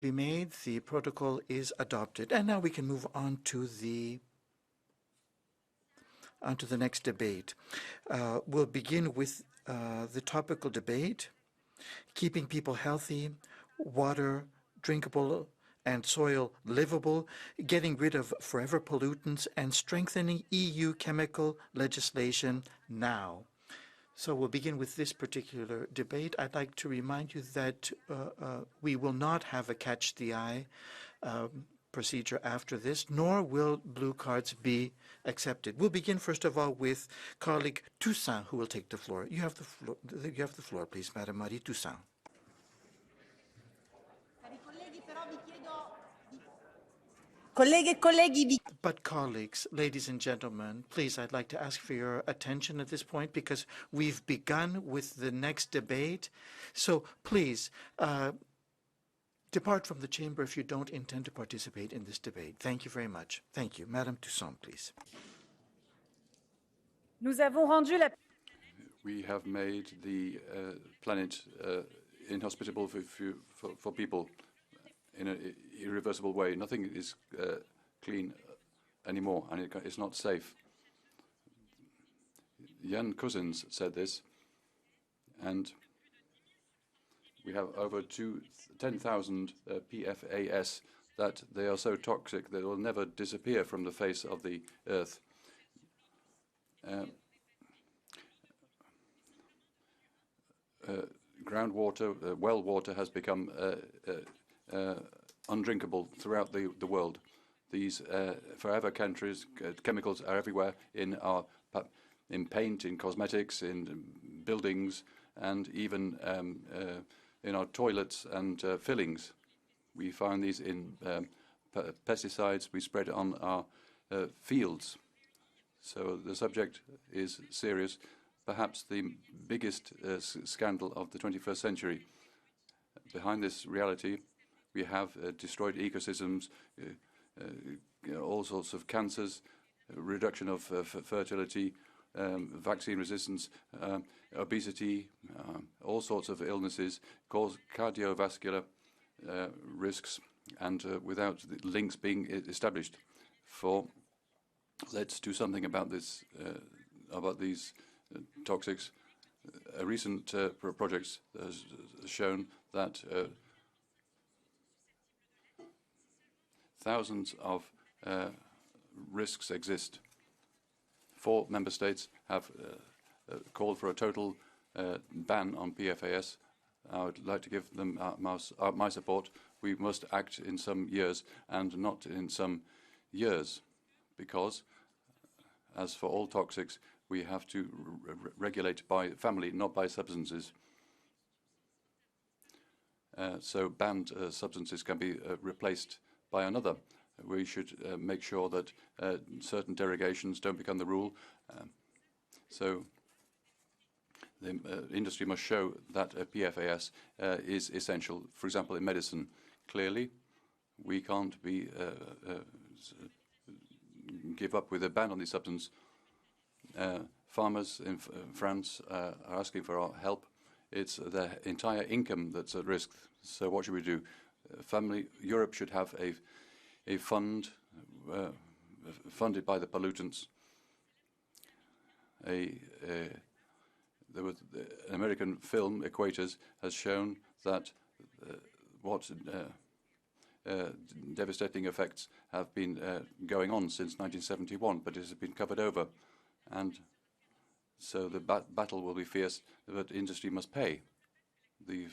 be made. The protocol is adopted. And now we can move on to the next debate. We'll begin with the topical debate, keeping people healthy, water drinkable and soil livable, getting rid of forever pollutants, and strengthening EU chemical legislation now. So we'll begin with this particular debate. I'd like to remind you that we will not have a catch the eye procedure after this, nor will blue cards be accepted. We'll begin first of all with colleague Toussaint, who will take the floor. You have the floor. You have the floor, please, Madame Marie Toussaint. But colleagues, ladies and gentlemen, please, I'd like to ask for your attention at this point because we've begun with the next debate. So please, depart from the chamber if you don't intend to participate in this debate. Thank you very much. Thank you. Madame Toussaint, please. We have made the planet inhospitable for people in an irreversible way. Nothing is clean anymore, and it's not safe. Jan Cousins said this, and we have over 10,000 PFAS that they are so toxic that they will never disappear from the face of the earth. Groundwater, well water has become undrinkable throughout the world. These forever chemicals are everywhere in paint, in cosmetics, in buildings, and even in our toilets and fillings. We find these in pesticides we spread on our fields. So the subject is serious, perhaps the biggest scandal of the 21st century. Behind this reality, we have destroyed ecosystems, all sorts of cancers, reduction of fertility, vaccine resistance, obesity, all sorts of illnesses, cause cardiovascular risks, and without the links being established. Let's do something about this, about these toxics. A recent project has shown that thousands of risks exist. 4 member states have called for a total ban on PFAS. I would like to give them my support. We must act in some years and not in some years, because, as for all toxics, we have to regulate by family, not by substances. So banned substances can be replaced by another. We should make sure that certain derogations don't become the rule. So the industry must show that PFAS is essential. For example, in medicine, clearly we can't give up with a ban on this substance. Farmers in France are asking for our help. It's their entire income that's at risk. So what should we do? Europe should have a fund funded by the pollutants. An American film, Equators, has shown that what devastating effects have been going on since 1971, but it has been covered over. And so the battle will be fierce, but industry must pay. The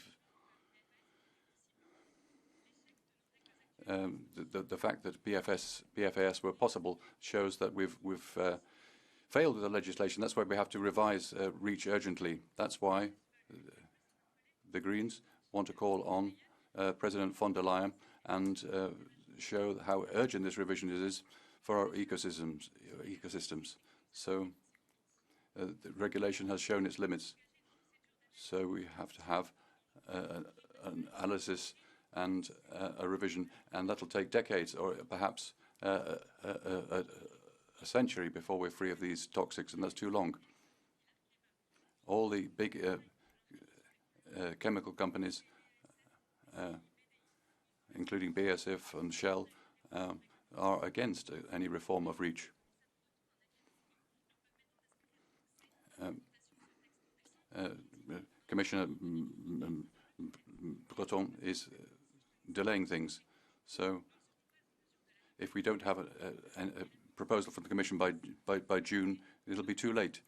fact that PFAS were possible shows that we've failed with the legislation. That's why we have to revise REACH urgently. That's why the Greens want to call on President von der Leyen and show how urgent this revision is for our ecosystems. So the regulation has shown its limits. So we have to have an analysis and a revision, and that'll take decades or perhaps a century before we're free of these toxics, and that's too long. All the big chemical companies including BASF and Shell, are against any reform of REACH. Commissioner Breton is delaying things. So if we don't have a proposal from the Commission by June, it'll be too late.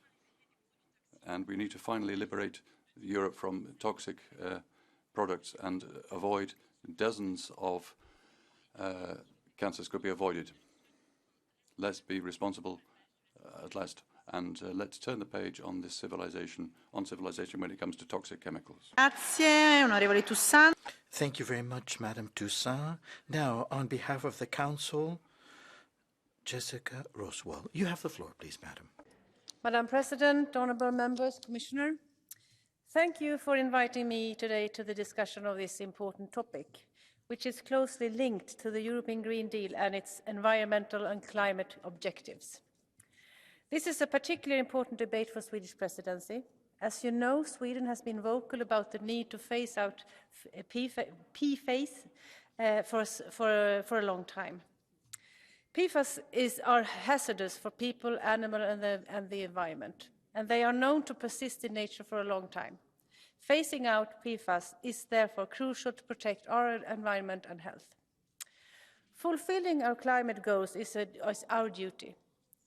And we need to finally liberate Europe from toxic products and avoid dozens of cancers could be avoided. Let's be responsible at last, and let's turn the page on this civilization when it comes to toxic chemicals. Thank you very much, Madam Toussaint. Now, on behalf of the Council, Jessica Roswell. You have the floor, please, Madam. Madam President, honourable members, Commissioner, thank you for inviting me today to the discussion of this important topic, which is closely linked to the European Green Deal and its environmental and climate objectives. This is a particularly important debate for the Swedish presidency. As you know, Sweden has been vocal about the need to phase out PFAS for a long time. PFAS are hazardous for people, animals, and the environment, and they are known to persist in nature for a long time. Phasing out PFAS is therefore crucial to protect our environment and health. Fulfilling our climate goals is our duty.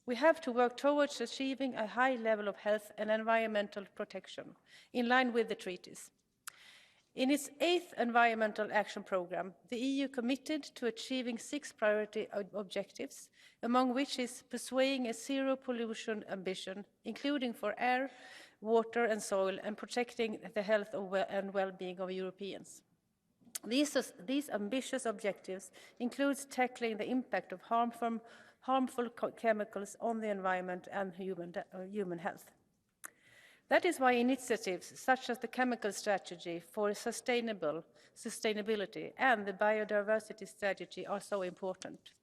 We have to work towards achieving a high level of health and environmental protection, in line with the treaties. In its 8th Environmental Action Programme, the EU committed to achieving 6 priority objectives, among which is pursuing a zero pollution ambition, including for air, water and soil, and protecting the health and well-being of Europeans. These ambitious objectives include tackling the impact of harmful chemicals on the environment and human health. That is why initiatives such as the Chemical Strategy for Sustainability and the Biodiversity Strategy are so important.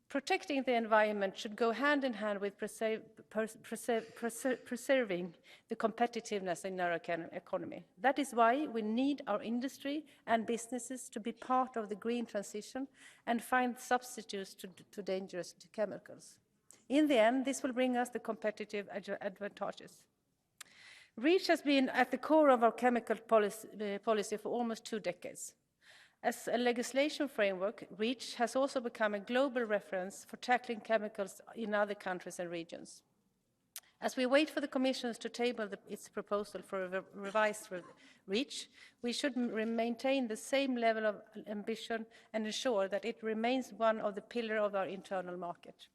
Protecting the environment should go hand in hand with preserving the competitiveness in our economy. That is why we need our industry and businesses to be part of the green transition and find substitutes to dangerous chemicals. In the end, this will bring us the competitive advantages. REACH has been at the core of our chemical policy for almost 2 decades. As a legislation framework, REACH has also become a global reference for tackling chemicals in other countries and regions. As we wait for the Commission to table its proposal for a revised REACH, we should maintain the same level of ambition and ensure that it remains one of the pillars of our internal market.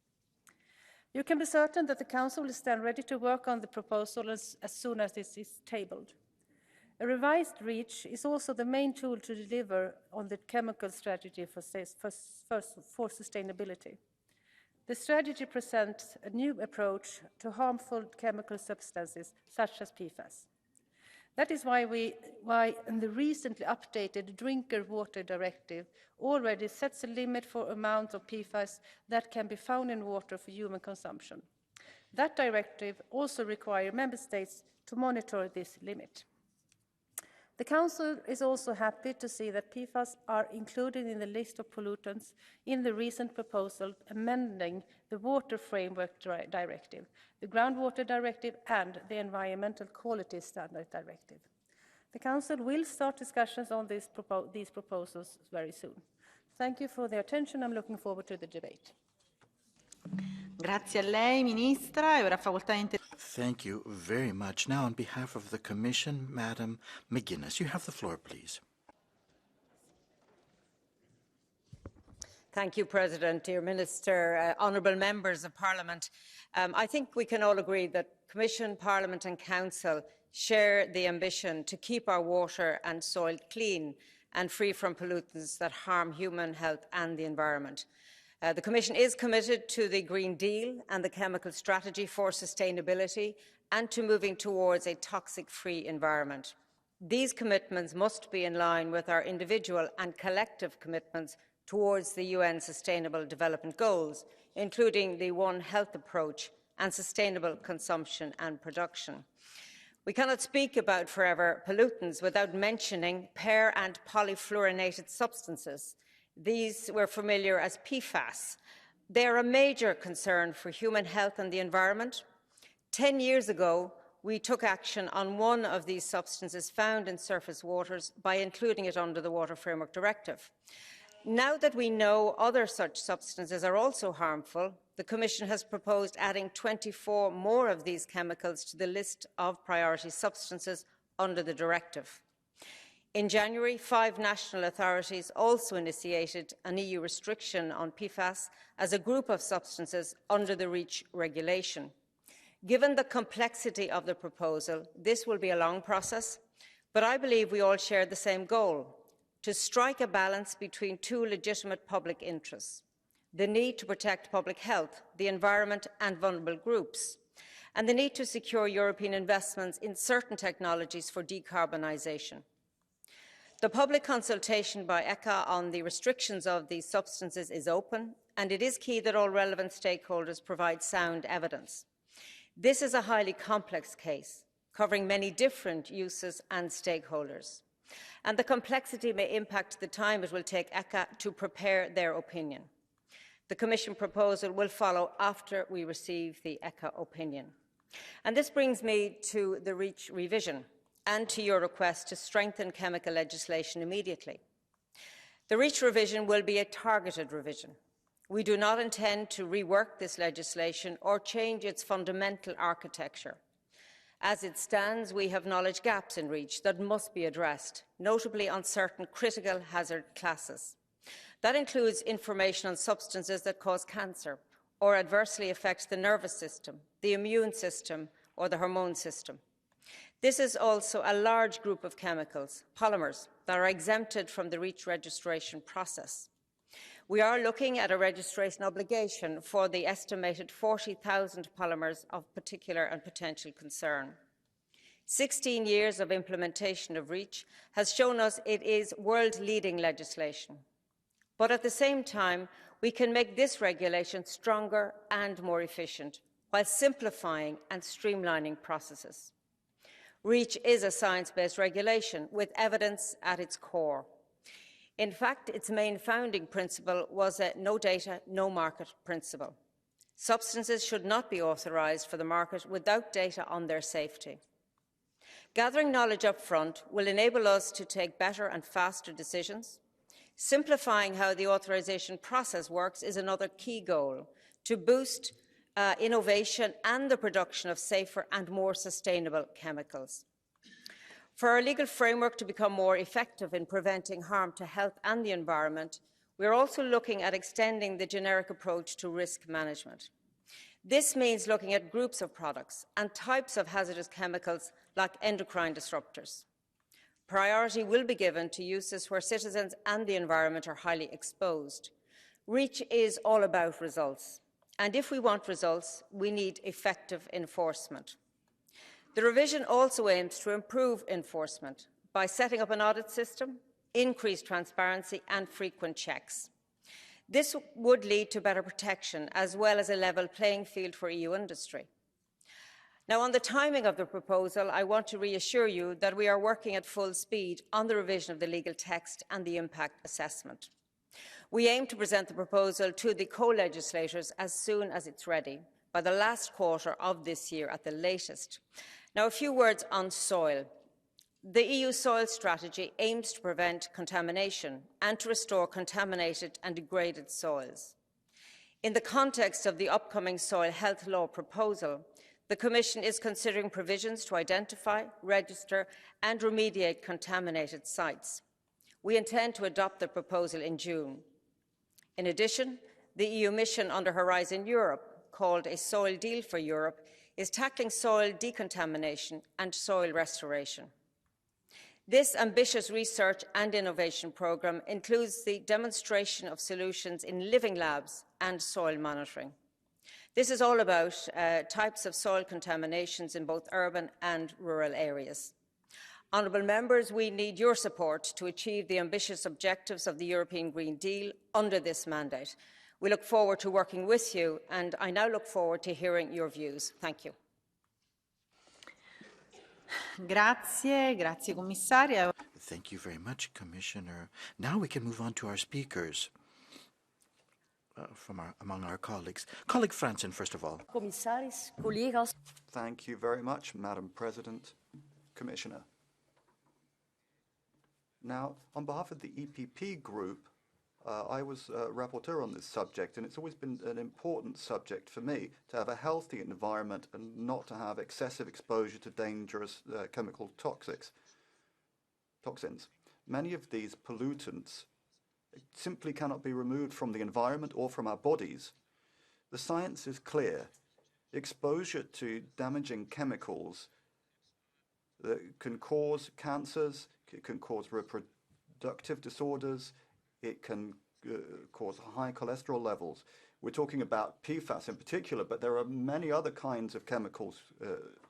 You can be certain that the Council will stand ready to work on the proposal as soon as this is tabled. A revised REACH is also the main tool to deliver on the chemical strategy for sustainability. The strategy presents a new approach to harmful chemical substances such as PFAS. That is why the recently updated Drinking Water Directive already sets a limit for amounts of PFAS that can be found in water for human consumption. That directive also requires Member States to monitor this limit. The Council is also happy to see that PFAS are included in the list of pollutants in the recent proposal amending the Water Framework Directive, the Groundwater Directive and the Environmental Quality Standard Directive. The Council will start discussions on these proposals very soon. Thank you for their attention. I'm looking forward to the debate. Grazie a lei, Ministra. E ora facoltà di Thank you very much. Now, on behalf of the Commission, Madam McGuinness, you have the floor, please. Thank you, President, dear Minister, honourable members of Parliament. I think we can all agree that Commission, Parliament and Council share the ambition to keep our water and soil clean and free from pollutants that harm human health and the environment. The Commission is committed to the Green Deal and the Chemical Strategy for Sustainability and to moving towards a toxic-free environment. These commitments must be in line with our individual and collective commitments towards the UN Sustainable Development Goals, including the One Health approach and sustainable consumption and production. We cannot speak about forever pollutants without mentioning per- and polyfluorinated substances. These we're familiar as PFAS. They are a major concern for human health and the environment. 10 years ago, we took action on one of these substances found in surface waters by including it under the Water Framework Directive. Now that we know other such substances are also harmful, the Commission has proposed adding 24 more of these chemicals to the list of priority substances under the directive. In January, 5 national authorities also initiated an EU restriction on PFAS as a group of substances under the REACH regulation. Given the complexity of the proposal, this will be a long process, but I believe we all share the same goal: to strike a balance between two legitimate public interests: the need to protect public health, the environment and vulnerable groups, and the need to secure European investments in certain technologies for decarbonisation. The public consultation by ECHA on the restrictions of these substances is open, and it is key that all relevant stakeholders provide sound evidence. This is a highly complex case, covering many different uses and stakeholders, and the complexity may impact the time it will take ECHA to prepare their opinion. The Commission proposal will follow after we receive the ECHA opinion. And this brings me to the REACH revision and to your request to strengthen chemical legislation immediately. The REACH revision will be a targeted revision. We do not intend to rework this legislation or change its fundamental architecture. As it stands, we have knowledge gaps in REACH that must be addressed, notably on certain critical hazard classes. That includes information on substances that cause cancer or adversely affect the nervous system, the immune system, or the hormone system. This is also a large group of chemicals, polymers, that are exempted from the REACH registration process. We are looking at a registration obligation for the estimated 40,000 polymers of particular and potential concern. 16 years of implementation of REACH has shown us it is world-leading legislation. But at the same time, we can make this regulation stronger and more efficient, while simplifying and streamlining processes. REACH is a science-based regulation with evidence at its core. In fact, its main founding principle was a no data, no market principle. Substances should not be authorised for the market without data on their safety. Gathering knowledge up front will enable us to take better and faster decisions. Simplifying how the authorisation process works is another key goal, to boost innovation and the production of safer and more sustainable chemicals. For our legal framework to become more effective in preventing harm to health and the environment, we are also looking at extending the generic approach to risk management. This means looking at groups of products and types of hazardous chemicals like endocrine disruptors. Priority will be given to uses where citizens and the environment are highly exposed. REACH is all about results, and if we want results, we need effective enforcement. The revision also aims to improve enforcement by setting up an audit system, increased transparency and frequent checks. This would lead to better protection as well as a level playing field for EU industry. Now, on the timing of the proposal, I want to reassure you that we are working at full speed on the revision of the legal text and the impact assessment. We aim to present the proposal to the co-legislators as soon as it's ready, by the last quarter of this year at the latest. Now, a few words on soil. The EU soil strategy aims to prevent contamination and to restore contaminated and degraded soils. In the context of the upcoming soil health law proposal, the Commission is considering provisions to identify, register and remediate contaminated sites. We intend to adopt the proposal in June. In addition, the EU mission under Horizon Europe, called A Soil Deal for Europe, is tackling soil decontamination and soil restoration. This ambitious research and innovation programme includes the demonstration of solutions in living labs and soil monitoring. This is all about types of soil contaminations in both urban and rural areas. Honourable members, we need your support to achieve the ambitious objectives of the European Green Deal under this mandate. We look forward to working with you, and I now look forward to hearing your views. Thank you. Grazie commissaria. Thank you very much, Commissioner. Now we can move on to our speakers among our colleagues. Colleague Fransen, first of all. Commissaris, collega's. Thank you very much, Madam President, Commissioner. Now, on behalf of the EPP group, I was rapporteur on this subject, and it's always been an important subject for me to have a healthy environment and not to have excessive exposure to dangerous chemical toxins. Many of these pollutants simply cannot be removed from the environment or from our bodies. The science is clear. Exposure to damaging chemicals that can cause cancers, it can cause reproductive disorders, it can cause high cholesterol levels. We're talking about PFAS in particular, but there are many other kinds of chemicals,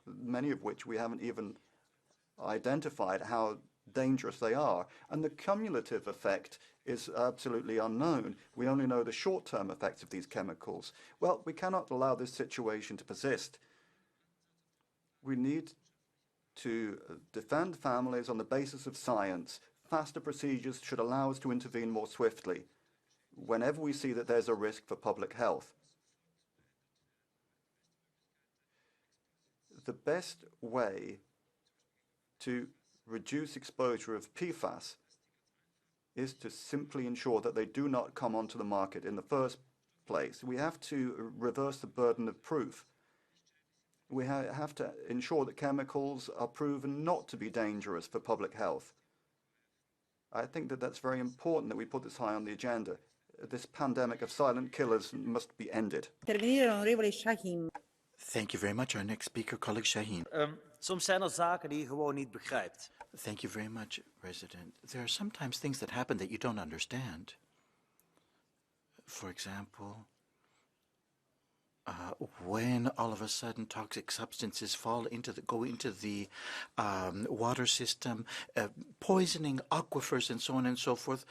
many of which we haven't even identified how dangerous they are. And the cumulative effect is absolutely unknown. We only know the short-term effects of these chemicals. Well, we cannot allow this situation to persist. We need to defend families on the basis of science. Faster procedures should allow us to intervene more swiftly whenever we see that there's a risk for public health. The best way to reduce exposure of PFAS is to simply ensure that they do not come onto the market in the first place. We have to reverse the burden of proof. We have to ensure that chemicals are proven not to be dangerous for public health. I think that that's very important that we put this high on the agenda. This pandemic of silent killers must be ended. Thank you very much. Our next speaker, colleague Shaheen. Soms zijn er zaken die je gewoon niet begrijpt. Thank you very much, President. There are sometimes things that happen that you don't understand. For example, when all of a sudden toxic substances go into the water system, poisoning aquifers and so on and so forth,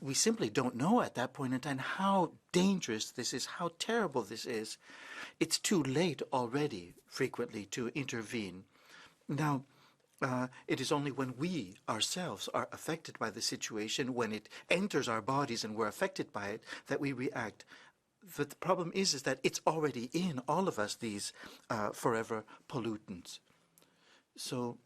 we simply don't know at that point in time how dangerous this is, how terrible this is. It's too late already, frequently, to intervene. Now, it is only when we ourselves are affected by the situation, when it enters our bodies and we're affected by it, that we react. But the problem is that it's already in all of us, these forever pollutants. So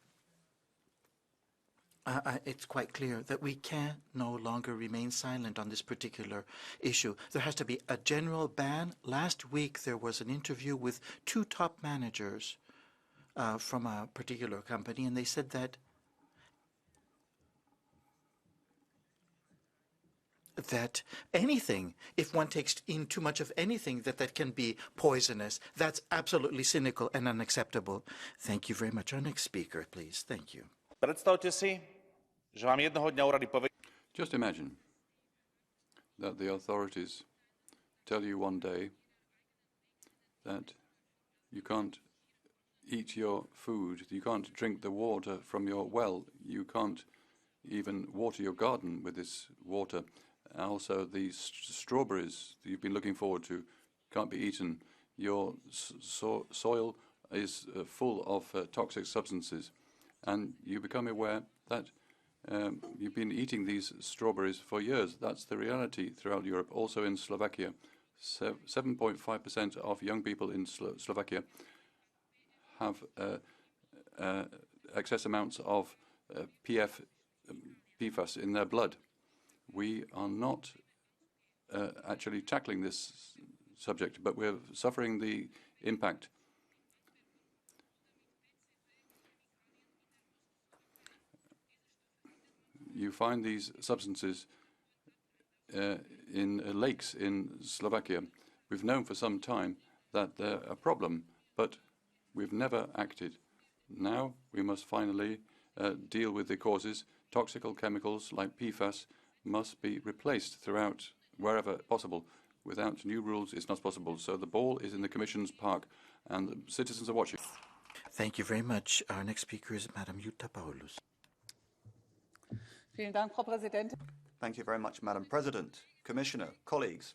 it's quite clear that we can no longer remain silent on this particular issue. There has to be a general ban. Last week there was an interview with 2 top managers from a particular company, and they said that anything, if one takes in too much of anything, that can be poisonous. That's absolutely cynical and unacceptable. Thank you very much. Our next speaker, please. Thank you. Just imagine that the authorities tell you one day that you can't eat your food, you can't drink the water from your well, you can't even water your garden with this water. Also, these strawberries that you've been looking forward to can't be eaten. Your soil is full of toxic substances, and you become aware that you've been eating these strawberries for years. That's the reality throughout Europe, also in Slovakia. 7.5% of young people in Slovakia have excess amounts of PFAS in their blood. We are not actually tackling this subject, but we're suffering the impact. You find these substances in lakes in Slovakia. We've known for some time that they're a problem, but we've never acted. Now we must finally deal with the causes. Toxic chemicals like PFAS must be replaced throughout wherever possible. Without new rules, it's not possible. So the ball is in the Commission's park, and the citizens are watching. Thank you very much. Our next speaker is Madam Jutta Paulus. Thank you very much, Madam President, Commissioner, colleagues.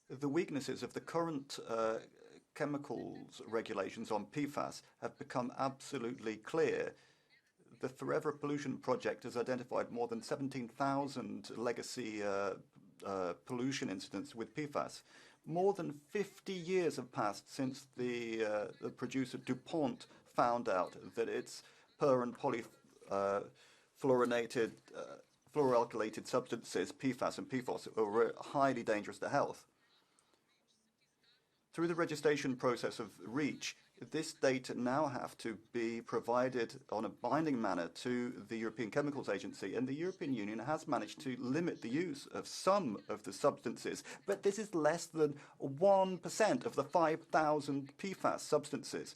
The weaknesses of the current chemicals regulations on PFAS have become absolutely clear. The Forever Pollution Project has identified more than 17,000 legacy pollution incidents with PFAS. More than 50 years have passed since the producer DuPont found out that its per and polyfluorinated fluoroalkylated substances, PFAS and PFOS, are highly dangerous to health. Through the registration process of REACH, this data now have to be provided on a binding manner to the European Chemicals Agency, and the European Union has managed to limit the use of some of the substances, but this is less than 1% of the 5,000 PFAS substances.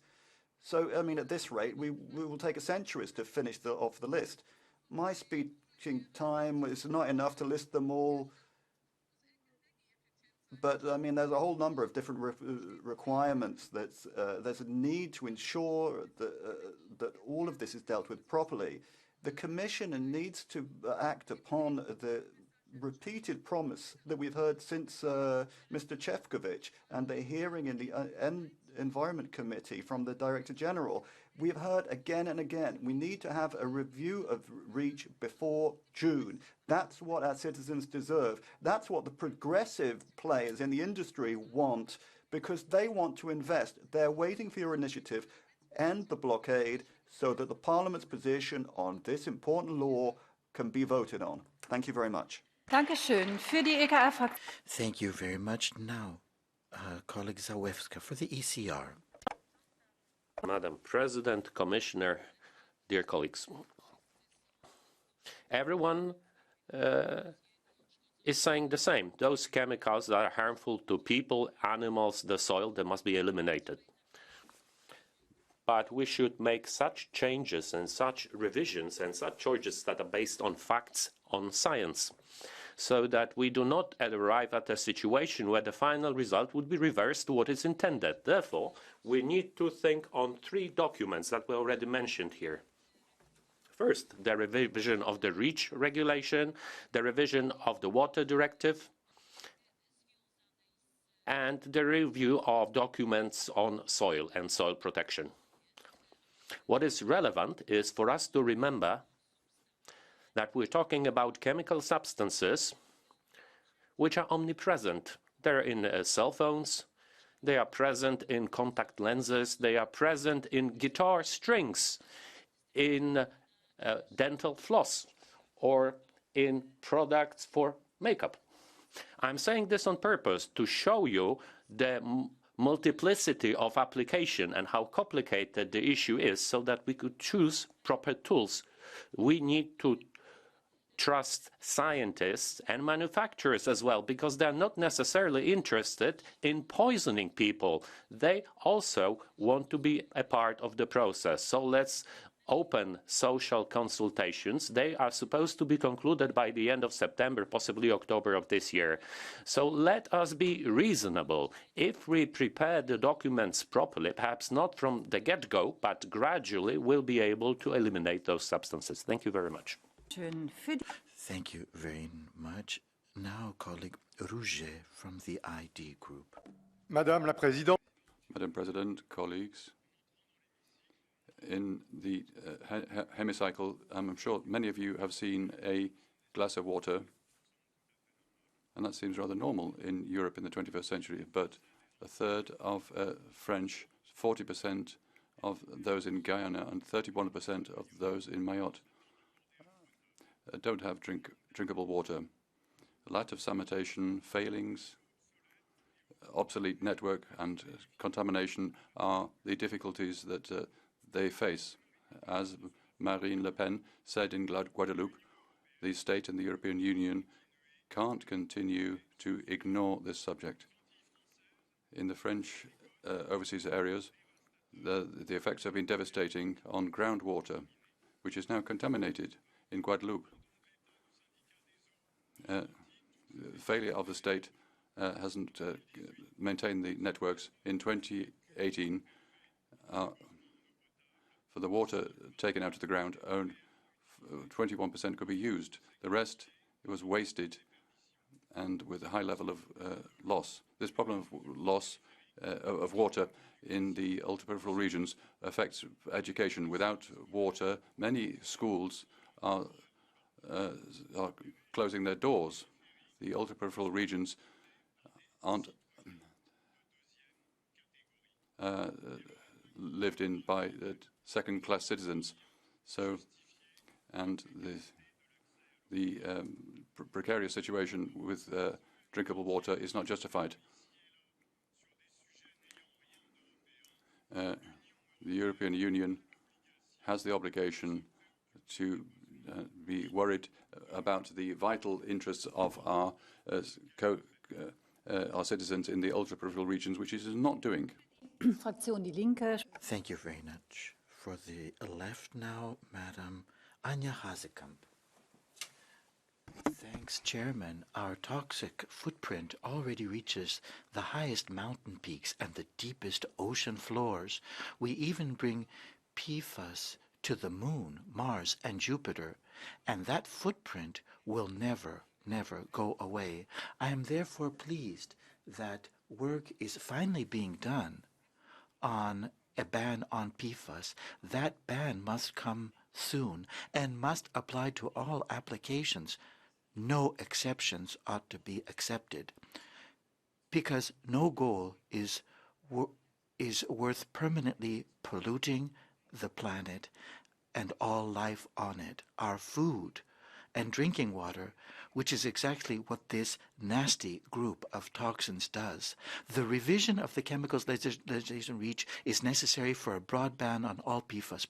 So, I mean, at this rate, we will take centuries to finish off the list. My speaking time is not enough to list them all. But, I mean, there's a whole number of different requirements. There's a need to ensure that all of this is dealt with properly. The Commission needs to act upon the repeated promise that we've heard since Mr. Šefčovič and the hearing in the Environment Committee from the Director General. We've heard again and again, we need to have a review of REACH before June. That's what our citizens deserve. That's what the progressive players in the industry want, because they want to invest. They're waiting for your initiative, end the blockade, so that the Parliament's position on this important law can be voted on. Thank you very much. Dankeschön. Für die EKR-Fraktion. Thank you very much. Now, colleague Załewska for the ECR. Madam President, Commissioner, dear colleagues. Everyone is saying the same. Those chemicals that are harmful to people, animals, the soil, they must be eliminated. But we should make such changes and such revisions and such choices that are based on facts, on science, so that we do not arrive at a situation where the final result would be reversed to what is intended. Therefore, we need to think on three documents that were already mentioned here. First, the revision of the REACH regulation, the revision of the Water Directive, and the review of documents on soil and soil protection. What is relevant is for us to remember that we're talking about chemical substances which are omnipresent. They're in cell phones, they are present in contact lenses, they are present in guitar strings, in dental floss, or in products for makeup. I'm saying this on purpose to show you the multiplicity of application and how complicated the issue is, so that we could choose proper tools. We need to trust scientists and manufacturers as well, because they're not necessarily interested in poisoning people. They also want to be a part of the process. So let's open social consultations. They are supposed to be concluded by the end of September, possibly October of this year. So let us be reasonable. If we prepare the documents properly, perhaps not from the get-go, but gradually, we'll be able to eliminate those substances. Thank you very much. Thank you very much. Now, colleague Rouget from the ID Group. Madame la Présidente. Madam President, colleagues, in the hemicycle, I'm sure many of you have seen a glass of water, and that seems rather normal in Europe in the 21st century, but a third of French, 40% of those in Guyana, and 31% of those in Mayotte don't have drinkable water. Lack of sanitation, failings, obsolete network, and contamination are the difficulties that they face. As Marine Le Pen said in Guadeloupe, the state and the European Union can't continue to ignore this subject. In the French overseas areas, the effects have been devastating on groundwater, which is now contaminated in Guadeloupe. Failure of the state hasn't maintained the networks. In 2018, for the water taken out of the ground, only 21% could be used. The rest was wasted and with a high level of loss. This problem of loss of water in the ultra-peripheral regions affects education. Without water, many schools are closing their doors. The ultra-peripheral regions aren't lived in by second-class citizens. So, and the precarious situation with drinkable water is not justified. The European Union has the obligation to be worried about the vital interests of our citizens in the ultra-peripheral regions, which it is not doing. Fraktion Die Linke. Thank you very much. For the left now, Madam Anja Hazekamp. Thanks, Chairman. Our toxic footprint already reaches the highest mountain peaks and the deepest ocean floors. We even bring PFAS to the Moon, Mars, and Jupiter, and that footprint will never go away. I am therefore pleased that work is finally being done on a ban on PFAS. That ban must come soon and must apply to all applications. No exceptions ought to be accepted, because no goal is worth permanently polluting the planet and all life on it, our food and drinking water, which is exactly what this nasty group of toxins does. The revision of the chemicals legislation REACH is necessary for a broad ban on all PFAS,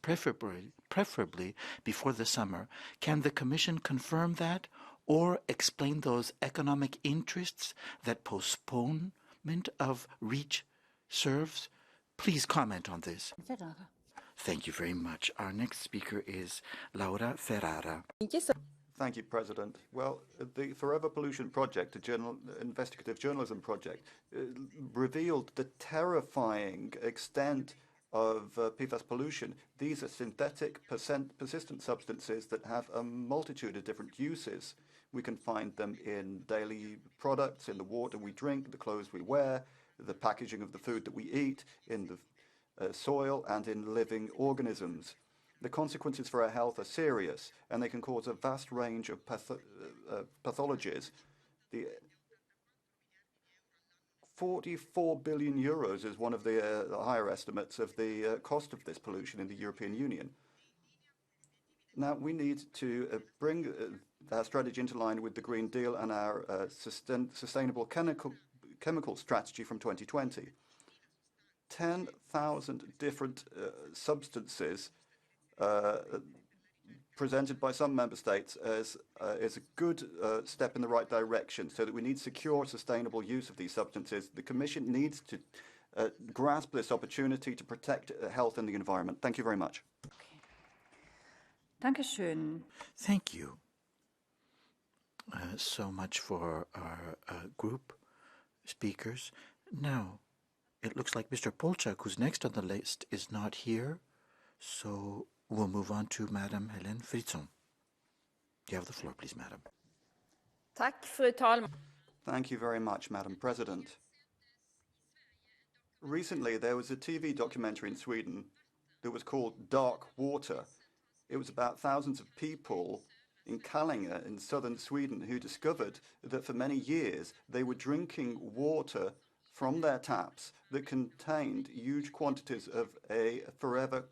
preferably before the summer. Can the Commission confirm that, or explain those economic interests that postponement of REACH serves? Please comment on this. Ferrara. Thank you very much. Our next speaker is Laura Ferrara. Thank you, President. Well, the Forever Pollution Project, investigative journalism project, revealed the terrifying extent of PFAS pollution. These are synthetic, persistent substances that have a multitude of different uses. We can find them in daily products, in the water we drink, the clothes we wear, the packaging of the food that we eat, in the soil, and in living organisms. The consequences for our health are serious, and they can cause a vast range of pathologies. The 44 billion euros is one of the higher estimates of the cost of this pollution in the European Union. Now, we need to bring our strategy into line with the Green Deal and our sustainable chemical strategy from 2020. 10,000 different substances presented by some member states as is a good step in the right direction, so that we need secure, sustainable use of these substances. The Commission needs to grasp this opportunity to protect health and the environment. Thank you very much. Dankeschön. Thank you so much for our group speakers. Now, it looks like Mr. Polchak, who's next on the list, is not here, so we'll move on to Madam Helen Fritzon. You have the floor, please, Madam. Tack, fru talman. Thank you very much, Madam President. Recently, there was a TV documentary in Sweden that was called Dark Water. It was about thousands of people in Kallinge in southern Sweden who discovered that for many years they were drinking water from their taps that contained huge quantities of a forever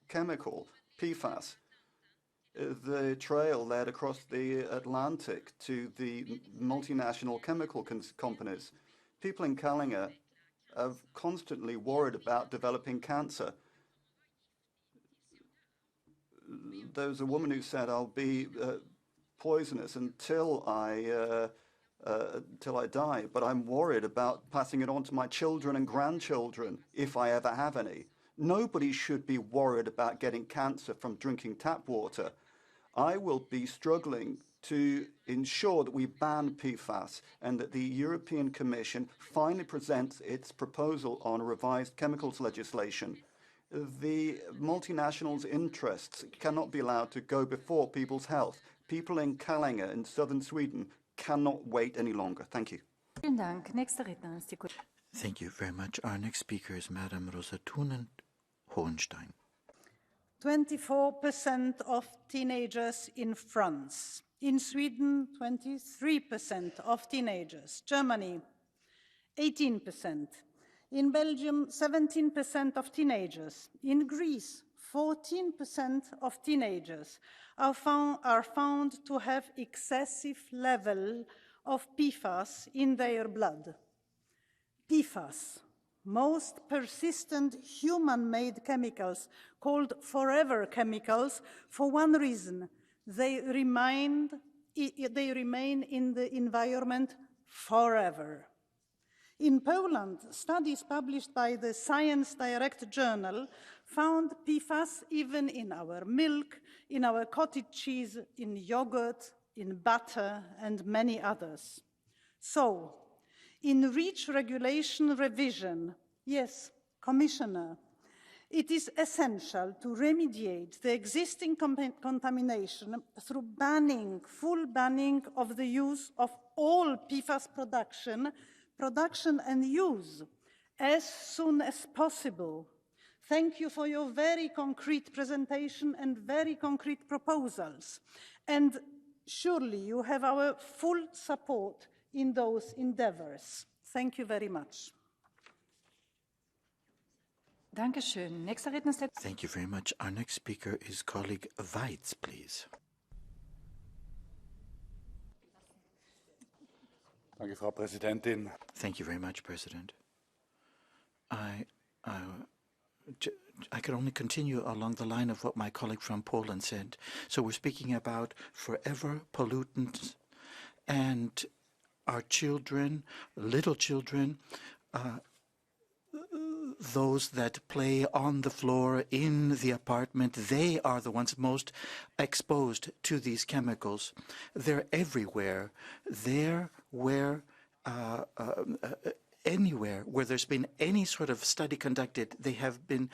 chemical, PFAS. The trail led across the Atlantic to the multinational chemical companies. People in Kallinge are constantly worried about developing cancer. There was a woman who said, "I'll be poisonous until I die, but I'm worried about passing it on to my children and grandchildren if I ever have any." Nobody should be worried about getting cancer from drinking tap water. I will be struggling to ensure that we ban PFAS and that the European Commission finally presents its proposal on revised chemicals legislation. The multinationals' interests cannot be allowed to go before people's health. People in Kallinge in southern Sweden cannot wait any longer. Thank you. Vielen Dank. Nächster Redner ist die Thank you very much. Our next speaker is Madam Rosa Thunen Hohenstein. 24% of teenagers in France. In Sweden, 23% of teenagers. Germany, 18%. In Belgium, 17% of teenagers. In Greece, 14% of teenagers are found to have excessive level of PFAS in their blood. PFAS, most persistent human-made chemicals called forever chemicals for one reason. They remain in the environment forever. In Poland, studies published by the Science Direct journal found PFAS even in our milk, in our cottage cheese, in yogurt, in butter, and many others. So, in REACH regulation revision, yes, Commissioner, it is essential to remediate the existing contamination through full banning of the use of all PFAS production and use as soon as possible. Thank you for your very concrete presentation and very concrete proposals. And surely you have our full support in those endeavors. Thank you very much. Dankeschön. Nächster Redner ist Thank you very much. Our next speaker is colleague Weitz, please. Danke, Frau Präsidentin. Thank you very much, President. I can only continue along the line of what my colleague from Poland said. So we're speaking about forever pollutants, and our children, little children, those that play on the floor in the apartment, they are the ones most exposed to these chemicals. They're everywhere. There where anywhere where there's been any sort of study conducted, they have been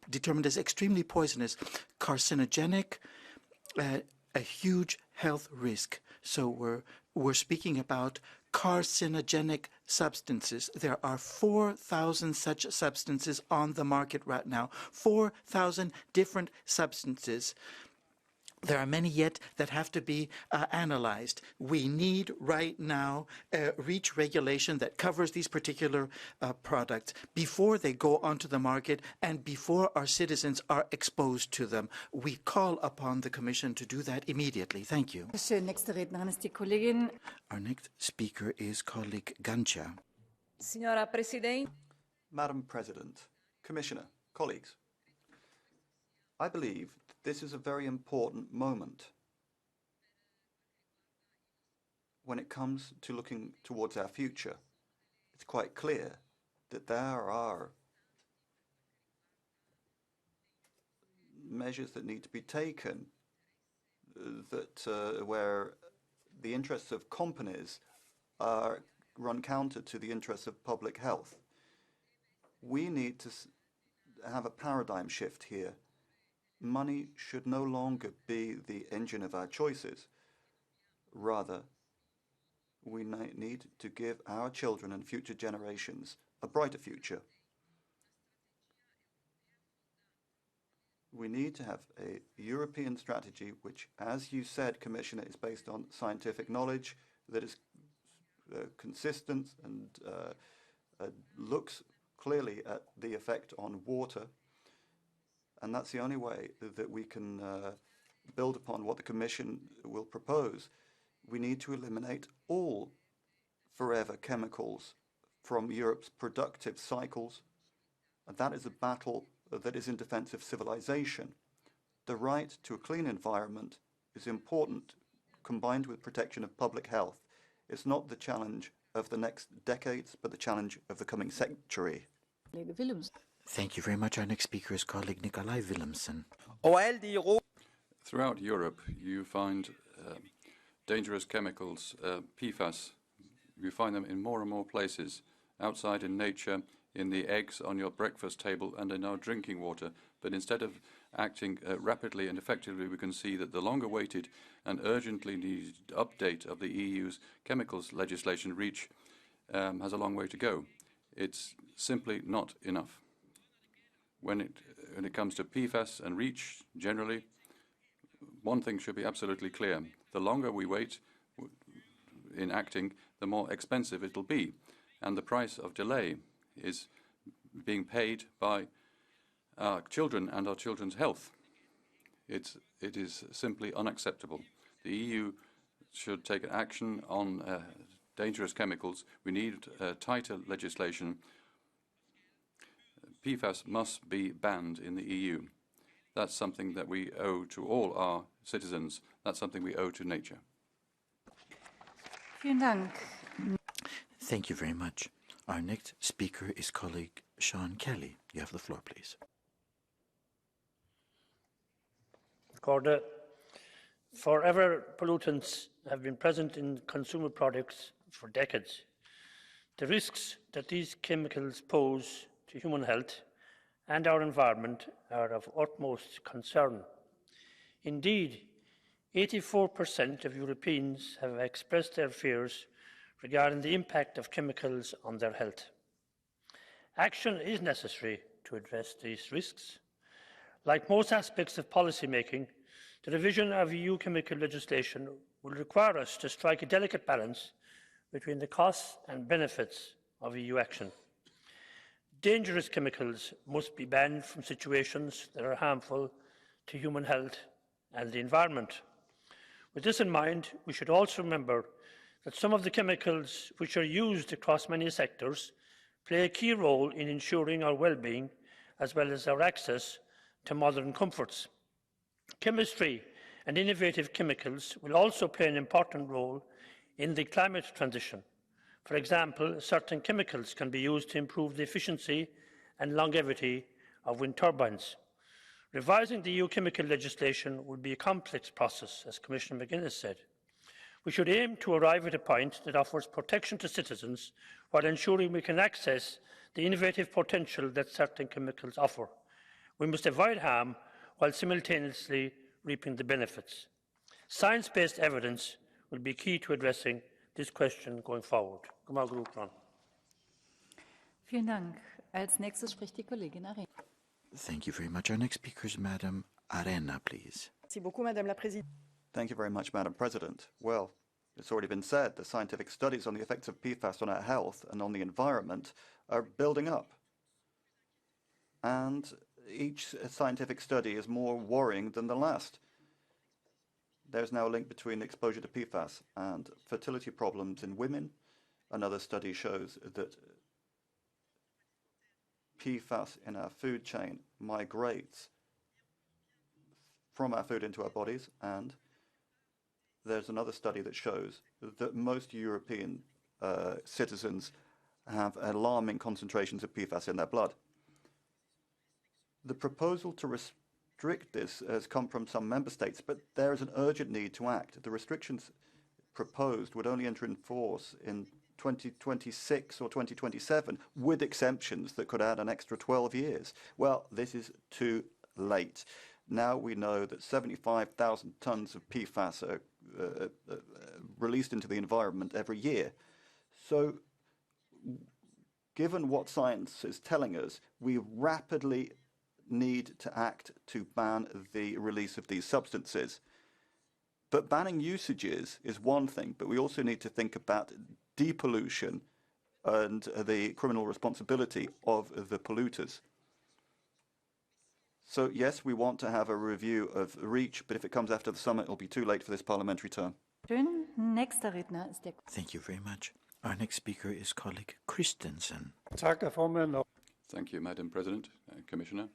determined as extremely poisonous, carcinogenic, a huge health risk. So we're speaking about carcinogenic substances. There are 4,000 such substances on the market right now, 4,000 different substances. There are many yet that have to be analyzed. We need right now a REACH regulation that covers these particular products before they go onto the market and before our citizens are exposed to them. We call upon the Commission to do that immediately. Thank you. Schön. Nächste Rednerin ist die Kollegin. Our next speaker is colleague Gancia. Signora Presidente. Madam President, Commissioner, colleagues, I believe this is a very important moment when it comes to looking towards our future. It's quite clear that there are measures that need to be taken where the interests of companies are run counter to the interests of public health. We need to have a paradigm shift here. Money should no longer be the engine of our choices. Rather, we need to give our children and future generations a brighter future. We need to have a European strategy which, as you said, Commissioner, is based on scientific knowledge, that is consistent and looks clearly at the effect on water. And that's the only way that we can build upon what the Commission will propose. We need to eliminate all forever chemicals from Europe's productive cycles. And that is a battle that is in defense of civilization. The right to a clean environment is important, combined with protection of public health. It's not the challenge of the next decades, but the challenge of the coming century. Thank you very much. Our next speaker is colleague Nikolai Willemsen. Throughout Europe, you find dangerous chemicals, PFAS. You find them in more and more places, outside in nature, in the eggs on your breakfast table, and in our drinking water. But instead of acting rapidly and effectively, we can see that the longer-awaited and urgently needed update of the EU's chemicals legislation, REACH, has a long way to go. It's simply not enough. When it comes to PFAS and REACH generally, one thing should be absolutely clear. The longer we wait in acting, the more expensive it'll be. And the price of delay is being paid by our children and our children's health. It is simply unacceptable. The EU should take action on dangerous chemicals. We need tighter legislation. PFAS must be banned in the EU. That's something that we owe to all our citizens. That's something we owe to nature. Vielen Dank. Thank you very much. Our next speaker is colleague Sean Kelly. You have the floor, please. Forever pollutants have been present in consumer products for decades. The risks that these chemicals pose to human health and our environment are of utmost concern. Indeed, 84% of Europeans have expressed their fears regarding the impact of chemicals on their health. Action is necessary to address these risks. Like most aspects of policy making, the revision of EU chemical legislation will require us to strike a delicate balance between the costs and benefits of EU action. Dangerous chemicals must be banned from situations that are harmful to human health and the environment. With this in mind, we should also remember that some of the chemicals which are used across many sectors play a key role in ensuring our well-being as well as our access to modern comforts. Chemistry and innovative chemicals will also play an important role in the climate transition. For example, certain chemicals can be used to improve the efficiency and longevity of wind turbines. Revising the EU chemical legislation will be a complex process, as Commissioner McGuinness said. We should aim to arrive at a point that offers protection to citizens while ensuring we can access the innovative potential that certain chemicals offer. We must avoid harm while simultaneously reaping the benefits. Science-based evidence will be key to addressing this question going forward. Vielen Dank. Als nächstes spricht die Kollegin Arena. Thank you very much. Our next speaker is Madam Arena, please. Thank you very much, Madam President. Well, it's already been said, the scientific studies on the effects of PFAS on our health and on the environment are building up. And each scientific study is more worrying than the last. There's now a link between exposure to PFAS and fertility problems in women. Another study shows that PFAS in our food chain migrates from our food into our bodies, and there's another study that shows that most European citizens have alarming concentrations of PFAS in their blood. The proposal to restrict this has come from some member states, but there is an urgent need to act. The restrictions proposed would only enter in force in 2026 or 2027, with exemptions that could add an extra 12 years. Well, this is too late. Now we know that 75,000 tons of PFAS are released into the environment every year. So, given what science is telling us, we rapidly need to act to ban the release of these substances. But banning usages is one thing, but we also need to think about depollution and the criminal responsibility of the polluters. So yes, we want to have a review of REACH, but if it comes after the summer, it'll be too late for this parliamentary term. Thank you very much. Our next speaker is colleague Christensen. Thank you, Madam President, Commissioner.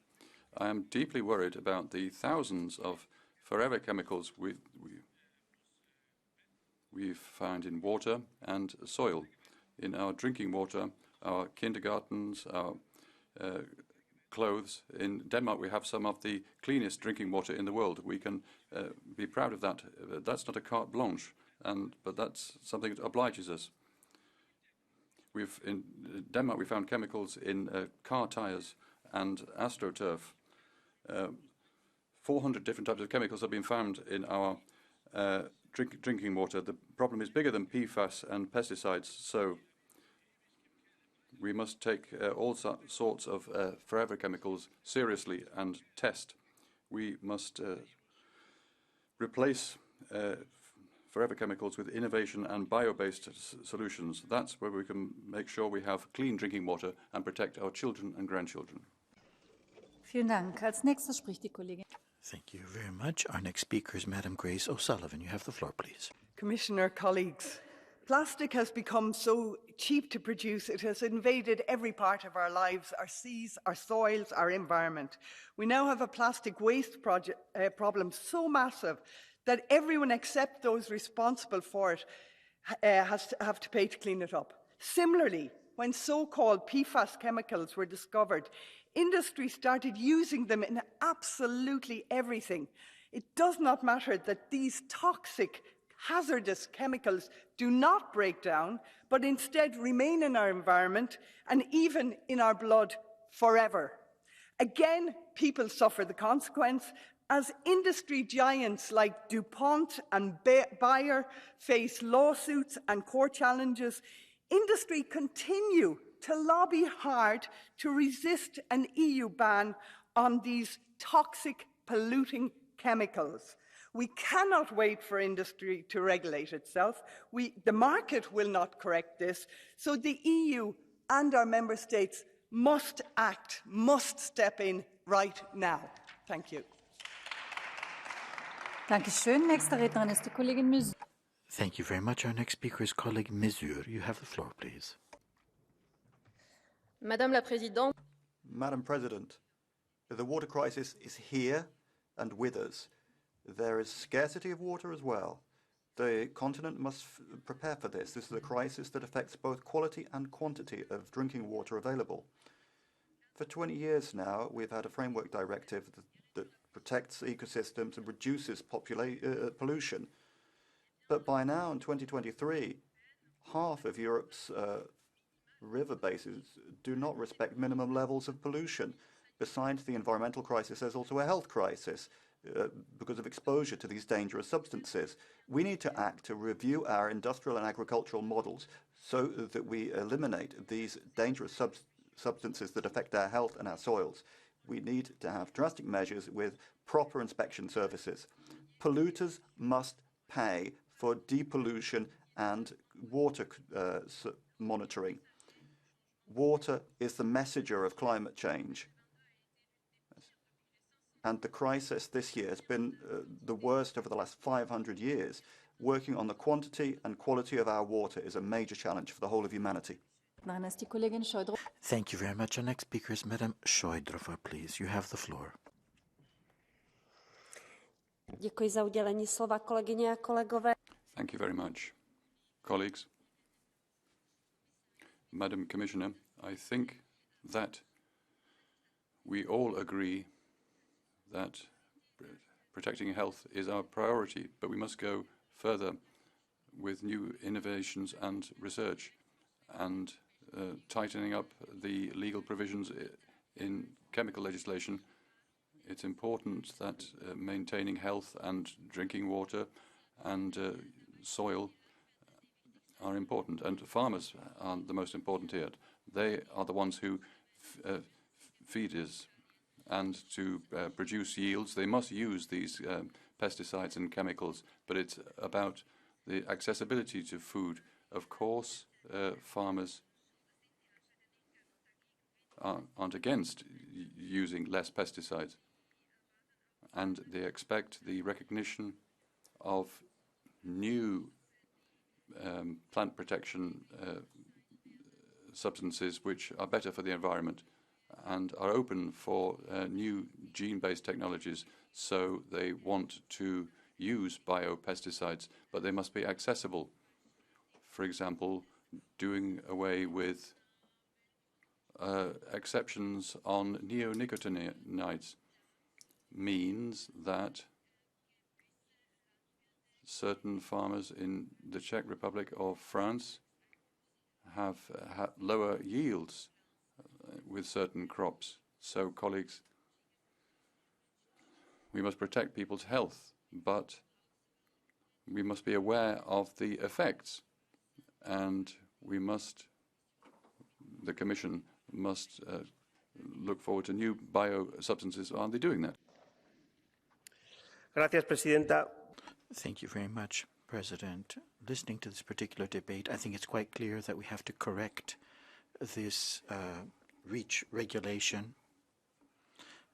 I am deeply worried about the thousands of forever chemicals we've found in water and soil, in our drinking water, our kindergartens, our clothes. In Denmark, we have some of the cleanest drinking water in the world. We can be proud of that. That's not a carte blanche, but that's something that obliges us. In Denmark, we found chemicals in car tires and astroturf. 400 different types of chemicals have been found in our drinking water. The problem is bigger than PFAS and pesticides, so We must take all sorts of forever chemicals seriously and test. We must replace forever chemicals with innovation and bio-based solutions. That's where we can make sure we have clean drinking water and protect our children and grandchildren. Vielen Dank. Als nächstes spricht die Kollegin. Thank you very much. Our next speaker is Madam Grace O'Sullivan. You have the floor, please. Commissioner, colleagues, plastic has become so cheap to produce, it has invaded every part of our lives, our seas, our soils, our environment. We now have a plastic waste problem so massive that everyone except those responsible for it have to pay to clean it up. Similarly, when so-called PFAS chemicals were discovered, industry started using them in absolutely everything. It does not matter that these toxic, hazardous chemicals do not break down, but instead remain in our environment and even in our blood forever. Again, people suffer the consequence as industry giants like DuPont and Bayer face lawsuits and court challenges. Industry continue to lobby hard to resist an EU ban on these toxic, polluting chemicals. We cannot wait for industry to regulate itself. The market will not correct this, so the EU and our member states must act, must step in right now. Thank you. Dankeschön. Nächste Rednerin ist die Kollegin Müs. Thank you very much. Our next speaker is colleague Mesure. You have the floor, please. Madame la Présidente. Madam President, the water crisis is here and with us. There is scarcity of water as well. The continent must prepare for this. This is a crisis that affects both quality and quantity of drinking water available. For 20 years now, we've had a framework directive that protects ecosystems and reduces pollution. But by now, in 2023, half of Europe's river basins do not respect minimum levels of pollution. Besides the environmental crisis, there's also a health crisis because of exposure to these dangerous substances. We need to act to review our industrial and agricultural models so that we eliminate these dangerous substances that affect our health and our soils. We need to have drastic measures with proper inspection services. Polluters must pay for depollution and water monitoring. Water is the messenger of climate change. And the crisis this year has been the worst over the last 500 years. Working on the quantity and quality of our water is a major challenge for the whole of humanity. Thank you very much. Our next speaker is Madam Šojdrová, please. You have the floor. Děkuji za udělení slova, kolegyně a kolegové. Thank you very much. Colleagues, Madam Commissioner, I think that we all agree that protecting health is our priority, but we must go further with new innovations and research and tightening up the legal provisions in chemical legislation. It's important that maintaining health and drinking water and soil are important, and farmers are the most important here. They are the ones who feed us, and to produce yields they must use these pesticides and chemicals, but it's about the accessibility to food. Of course, farmers aren't against using less pesticides, and they expect the recognition of new plant protection substances which are better for the environment and are open for new gene-based technologies. So they want to use biopesticides, but they must be accessible. For example, doing away with exceptions on neonicotinoids means that certain farmers in the Czech Republic or France have lower yields with certain crops. So, colleagues, we must protect people's health, but we must be aware of the effects, and we must the Commission must look forward to new biosubstances. Are they doing that? Gracias, Presidenta. Thank you very much, President. Listening to this particular debate, I think it's quite clear that we have to correct this REACH regulation.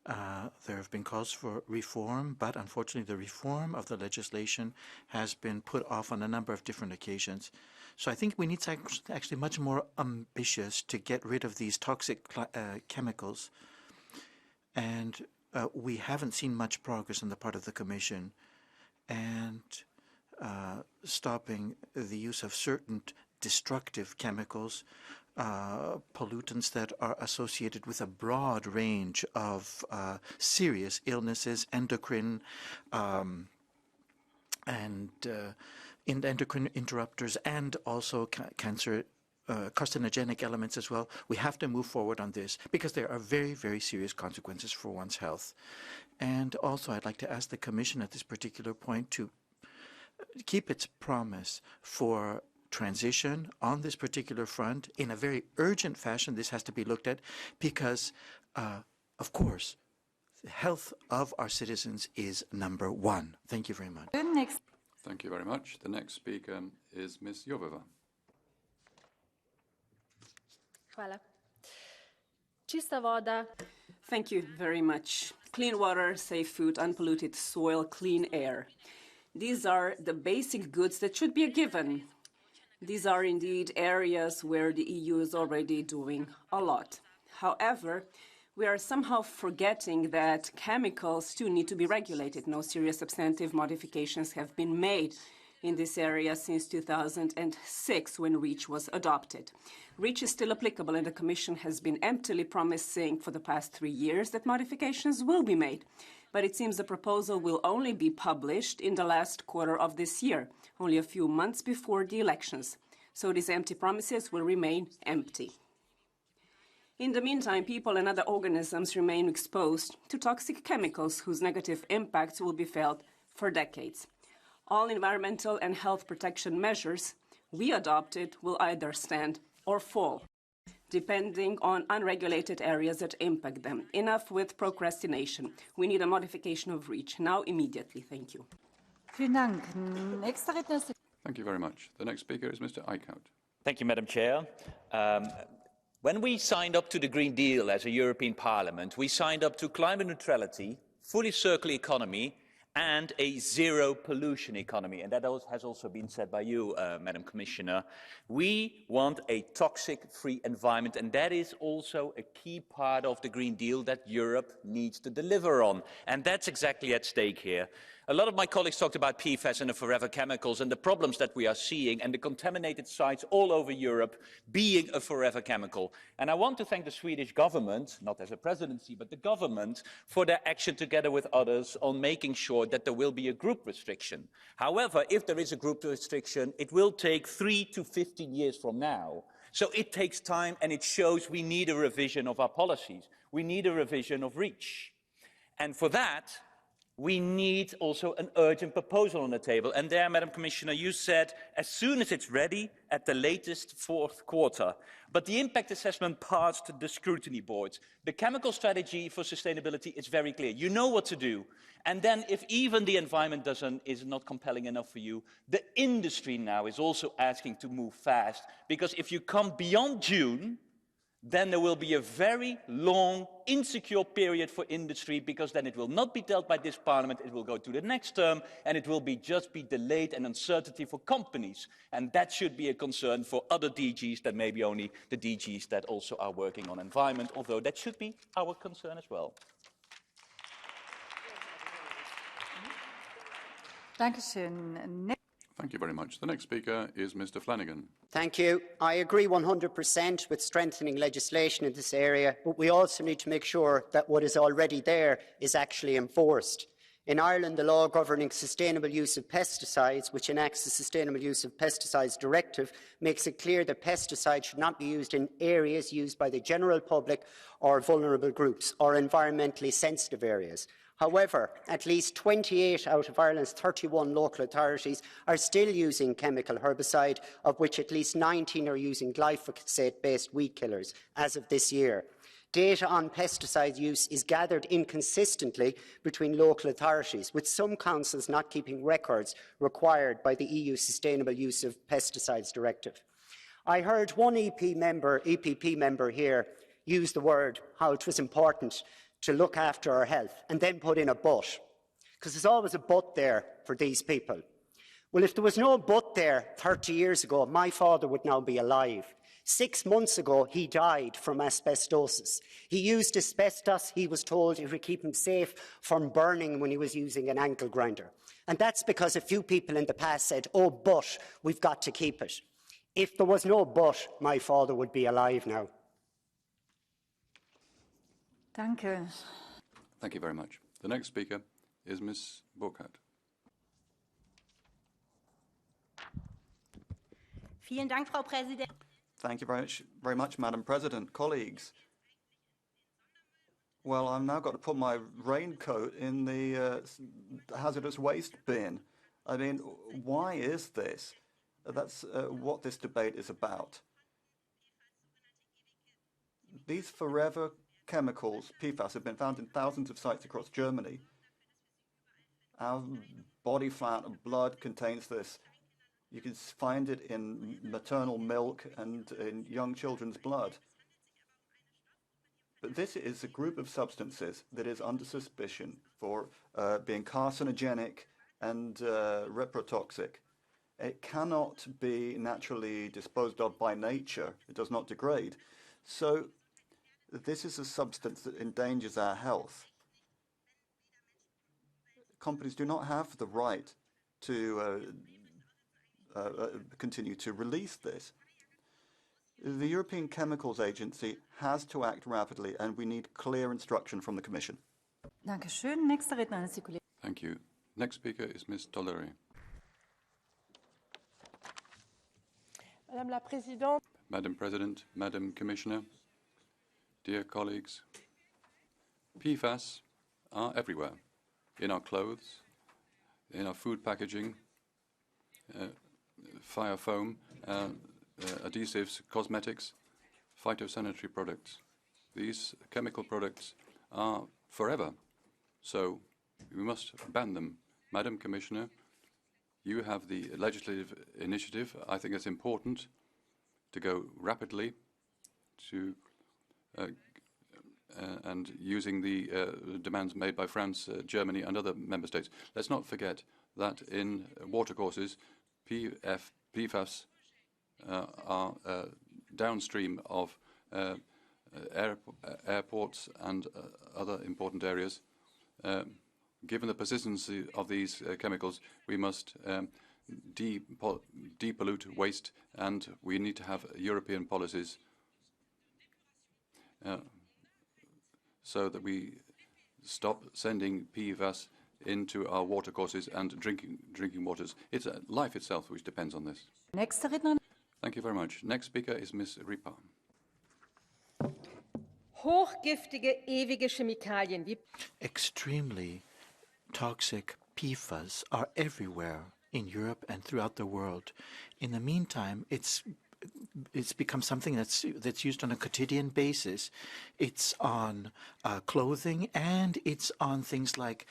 There have been calls for reform, but unfortunately the reform of the legislation has been put off on a number of different occasions. So I think we need to actually much more ambitious to get rid of these toxic chemicals. And we haven't seen much progress on the part of the Commission. And stopping the use of certain destructive chemicals, pollutants that are associated with a broad range of serious illnesses, endocrine endocrine interrupters, and also cancer, carcinogenic elements as well. We have to move forward on this because there are very, very serious consequences for one's health. And also I'd like to ask the Commission at this particular point to keep its promise for transition on this particular front in a very urgent fashion. This has to be looked at because, of course, the health of our citizens is number one. Thank you very much. Thank you very much. The next speaker is Ms. Jovova. Hvala. Čista voda. Thank you very much. Clean water, safe food, unpolluted soil, clean air. These are the basic goods that should be a given. These are indeed areas where the EU is already doing a lot. However, we are somehow forgetting that chemicals too need to be regulated. No serious substantive modifications have been made in this area since 2006 when REACH was adopted. REACH is still applicable and the Commission has been emptily promising for the past 3 years that modifications will be made. But it seems the proposal will only be published in the last quarter of this year, only a few months before the elections. So these empty promises will remain empty. In the meantime, people and other organisms remain exposed to toxic chemicals whose negative impacts will be felt for decades. All environmental and health protection measures we adopted will either stand or fall, depending on unregulated areas that impact them. Enough with procrastination. We need a modification of REACH now, immediately. Thank you. Thank you very much. The next speaker is Mr. Eickhout. Thank you, Madam Chair. When we signed up to the Green Deal as a European Parliament, we signed up to climate neutrality, fully circular economy, and a zero pollution economy. And that has also been said by you, Madam Commissioner. We want a toxic-free environment, and that is also a key part of the Green Deal that Europe needs to deliver on. And that's exactly at stake here. A lot of my colleagues talked about PFAS and the forever chemicals and the problems that we are seeing and the contaminated sites all over Europe being a forever chemical. And I want to thank the Swedish government, not as a presidency, but the government, for their action together with others on making sure that there will be a group restriction. However, if there is a group restriction, it will take 3 to 15 years from now. So it takes time, and it shows we need a revision of our policies. We need a revision of REACH. And for that, we need also an urgent proposal on the table. And there, Madam Commissioner, you said as soon as it's ready, at the latest fourth quarter. But the impact assessment passed the scrutiny boards. The chemical strategy for sustainability is very clear. You know what to do. And then if even the environment is not compelling enough for you, the industry now is also asking to move fast. Because if you come beyond June, then there will be a very long, insecure period for industry, because then it will not be dealt by this Parliament, it will go to the next term, and it will just be delayed and uncertainty for companies. And that should be a concern for other DGs than maybe only the DGs that also are working on environment, although that should be our concern as well. Thank you very much. The next speaker is Mr. Flanagan. Thank you. I agree 100% with strengthening legislation in this area, but we also need to make sure that what is already there is actually enforced. In Ireland, the law governing sustainable use of pesticides, which enacts the Sustainable Use of Pesticides Directive, makes it clear that pesticides should not be used in areas used by the general public or vulnerable groups or environmentally sensitive areas. However, at least 28 out of Ireland's 31 local authorities are still using chemical herbicide, of which at least 19 are using glyphosate-based weed killers as of this year. Data on pesticide use is gathered inconsistently between local authorities, with some councils not keeping records required by the EU Sustainable Use of Pesticides Directive. I heard one EPP member here use the word how it was important to look after our health, and then put in a but, because there's always a but there for these people. Well, if there was no but there 30 years ago, my father would now be alive. 6 months ago, he died from asbestosis. He used asbestos, he was told it would keep him safe from burning when he was using an ankle grinder. And that's because a few people in the past said, oh, but we've got to keep it. If there was no but, my father would be alive now. Danke. Thank you very much. The next speaker is Ms. Burkhardt. Vielen Dank, Frau Präsidentin. Thank you very much, Madam President. Colleagues, well, I've now got to put my raincoat in the hazardous waste bin. I mean, why is this? That's what this debate is about. These forever chemicals, PFAS, have been found in thousands of sites across Germany. Our body fat and blood contains this. You can find it in maternal milk and in young children's blood. But this is a group of substances that is under suspicion for being carcinogenic and reprotoxic. It cannot be naturally disposed of by nature. It does not degrade. So this is a substance that endangers our health. Companies do not have the right to continue to release this. The European Chemicals Agency has to act rapidly, and we need clear instruction from the Commission. Dankeschön. Nächste Rednerin ist die Kollegin. Thank you. Next speaker is Ms. Tolleri. Madame la Présidente. Madam President, Madam Commissioner, dear colleagues, PFAS are everywhere, in our clothes, in our food packaging, fire foam, adhesives, cosmetics, phytosanitary products. These chemical products are forever, so we must ban them. Madam Commissioner, you have the legislative initiative. I think it's important to go rapidly to and using the demands made by France, Germany and other member states. Let's not forget that in watercourses, PFAS are downstream of airports and other important areas. Given the persistency of these chemicals, we must depollute waste, and we need to have European policies so that we stop sending PFAS into our watercourses and drinking waters. It's life itself which depends on this. Nächste Rednerin. Thank you very much. Next speaker is Ms. Ripa. Hochgiftige, ewige Chemikalien wie Extremely toxic PFAS are everywhere in Europe and throughout the world. In the meantime, it's become something that's used on a quotidian basis. It's on clothing, and it's on things like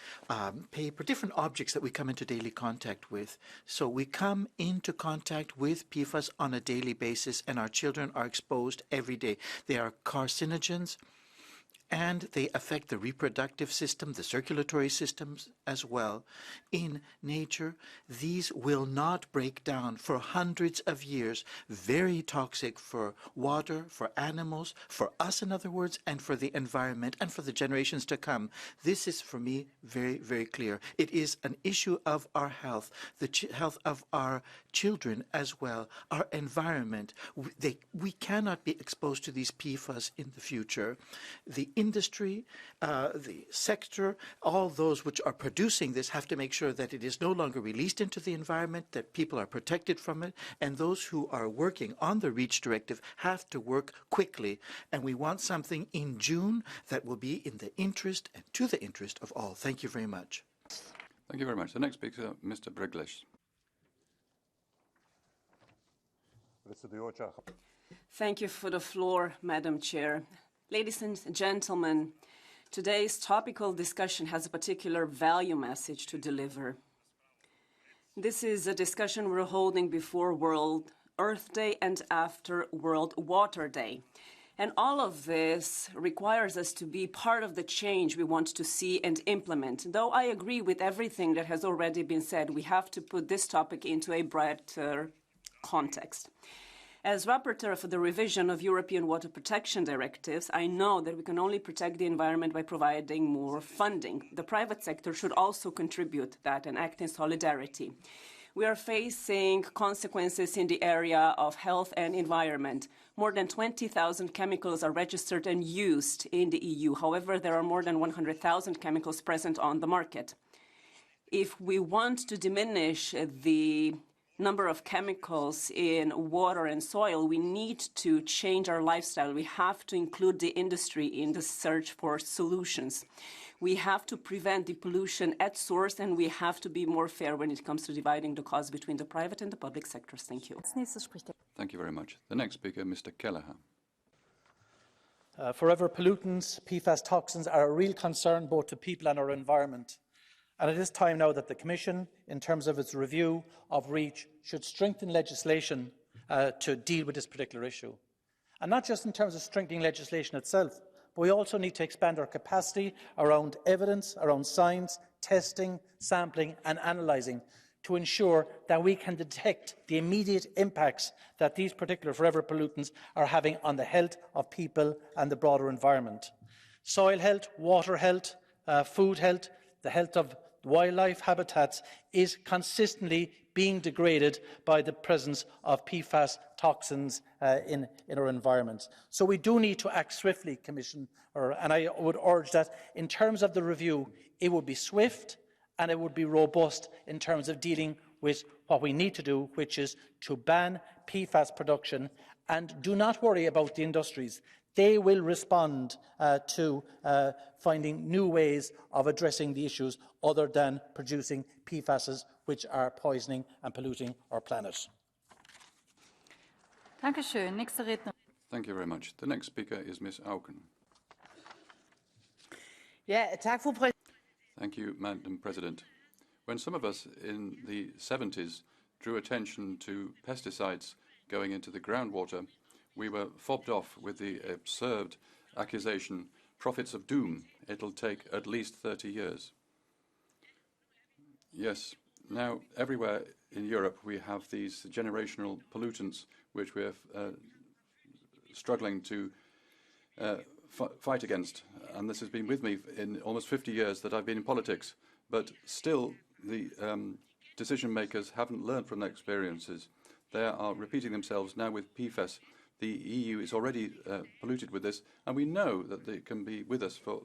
paper, different objects that we come into daily contact with. So we come into contact with PFAS on a daily basis, and our children are exposed every day. They are carcinogens, and they affect the reproductive system, the circulatory systems as well. In nature, these will not break down for hundreds of years. Very toxic for water, for animals, for us, in other words, and for the environment, and for the generations to come. This is, for me, very, very clear. It is an issue of our health, the health of our children as well, our environment. We cannot be exposed to these PFAS in the future. The industry, the sector, all those which are producing this have to make sure that it is no longer released into the environment, that people are protected from it, and those who are working on the REACH directive have to work quickly. And we want something in June that will be in the interest and to the interest of all. Thank you very much. Thank you very much. The next speaker, Mr. Brigles. Thank you for the floor, Madam Chair. Ladies and gentlemen, today's topical discussion has a particular value message to deliver. This is a discussion we're holding before World Earth Day and after World Water Day. And all of this requires us to be part of the change we want to see and implement. Though I agree with everything that has already been said, we have to put this topic into a brighter context. As rapporteur for the revision of European water protection directives, I know that we can only protect the environment by providing more funding. The private sector should also contribute that and act in solidarity. We are facing consequences in the area of health and environment. More than 20,000 chemicals are registered and used in the EU. However, there are more than 100,000 chemicals present on the market. If we want to diminish the number of chemicals in water and soil, we need to change our lifestyle. We have to include the industry in the search for solutions. We have to prevent the pollution at source, and we have to be more fair when it comes to dividing the cost between the private and the public sectors. Thank you. Thank you very much. The next speaker, Mr. Kelleher. Forever pollutants, PFAS toxins are a real concern both to people and our environment. And it is time now that the Commission, in terms of its review of REACH, should strengthen legislation to deal with this particular issue. And not just in terms of strengthening legislation itself, but we also need to expand our capacity around evidence, around science, testing, sampling and analysing to ensure that we can detect the immediate impacts that these particular forever pollutants are having on the health of people and the broader environment. Soil health, water health, food health, the health of wildlife habitats is consistently being degraded by the presence of PFAS toxins in our environments. So we do need to act swiftly, Commissioner, and I would urge that in terms of the review, it would be swift and it would be robust in terms of dealing with what we need to do, which is to ban PFAS production. And do not worry about the industries. They will respond to finding new ways of addressing the issues other than producing PFASs, which are poisoning and polluting our planet. Thank you very much. The next speaker is Ms. Auken. Thank you, Madam President. When some of us in the 70s drew attention to pesticides going into the groundwater, we were fobbed off with the absurd accusation, prophets of doom, it'll take at least 30 years. Yes, now everywhere in Europe we have these generational pollutants which we're struggling to fight against. And this has been with me in almost 50 years that I've been in politics. But still, the decision makers haven't learned from their experiences. They are repeating themselves now with PFAS. The EU is already polluted with this, and we know that they can be with us for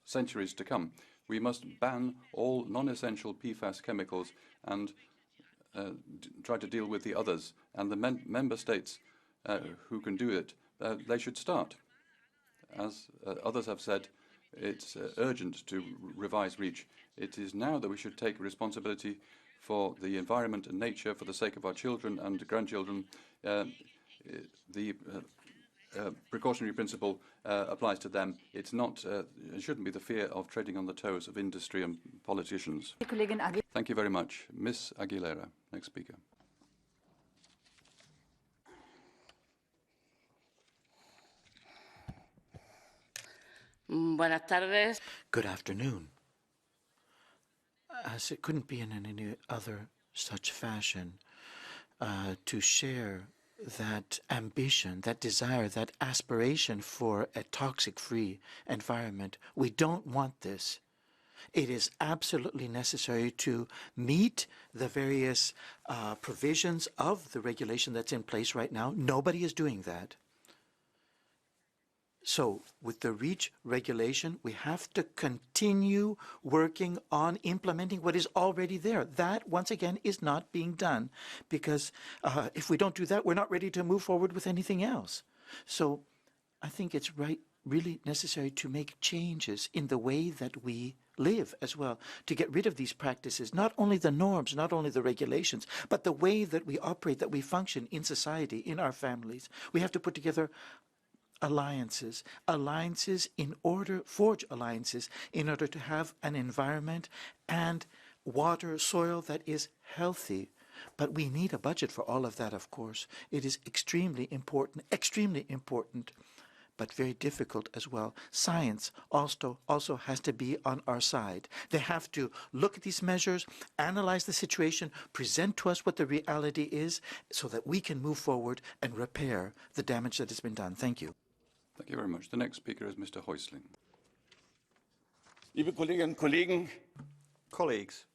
centuries to come. We must ban all non-essential PFAS chemicals and try to deal with the others. And the member states who can do it, they should start. As others have said, it's urgent to revise REACH. It is now that we should take responsibility for the environment and nature for the sake of our children and grandchildren. The precautionary principle applies to them. It's not, it shouldn't be the fear of treading on the toes of industry and politicians. Thank you very much. Ms. Aguilera, next speaker. Buenas tardes. Good afternoon. As it couldn't be in any other such fashion, to share that ambition, that desire, that aspiration for a toxic-free environment. We don't want this. It is absolutely necessary to meet the various provisions of the regulation that's in place right now. Nobody is doing that. So with the REACH regulation, we have to continue working on implementing what is already there. That, once again, is not being done because if we don't do that, we're not ready to move forward with anything else. So I think it's really necessary to make changes in the way that we live as well, to get rid of these practices, not only the norms, not only the regulations, but the way that we operate, that we function in society, in our families. We have to put together alliances forge alliances in order to have an environment and water, soil that is healthy. But we need a budget for all of that, of course. It is extremely important, but very difficult as well. Science also has to be on our side. They have to look at these measures, analyze the situation, present to us what the reality is, so that we can move forward and repair the damage that has been done. Thank you. Thank you very much. The next speaker is Mr. Häusling. Liebe Kolleginnen und Kollegen, colleagues,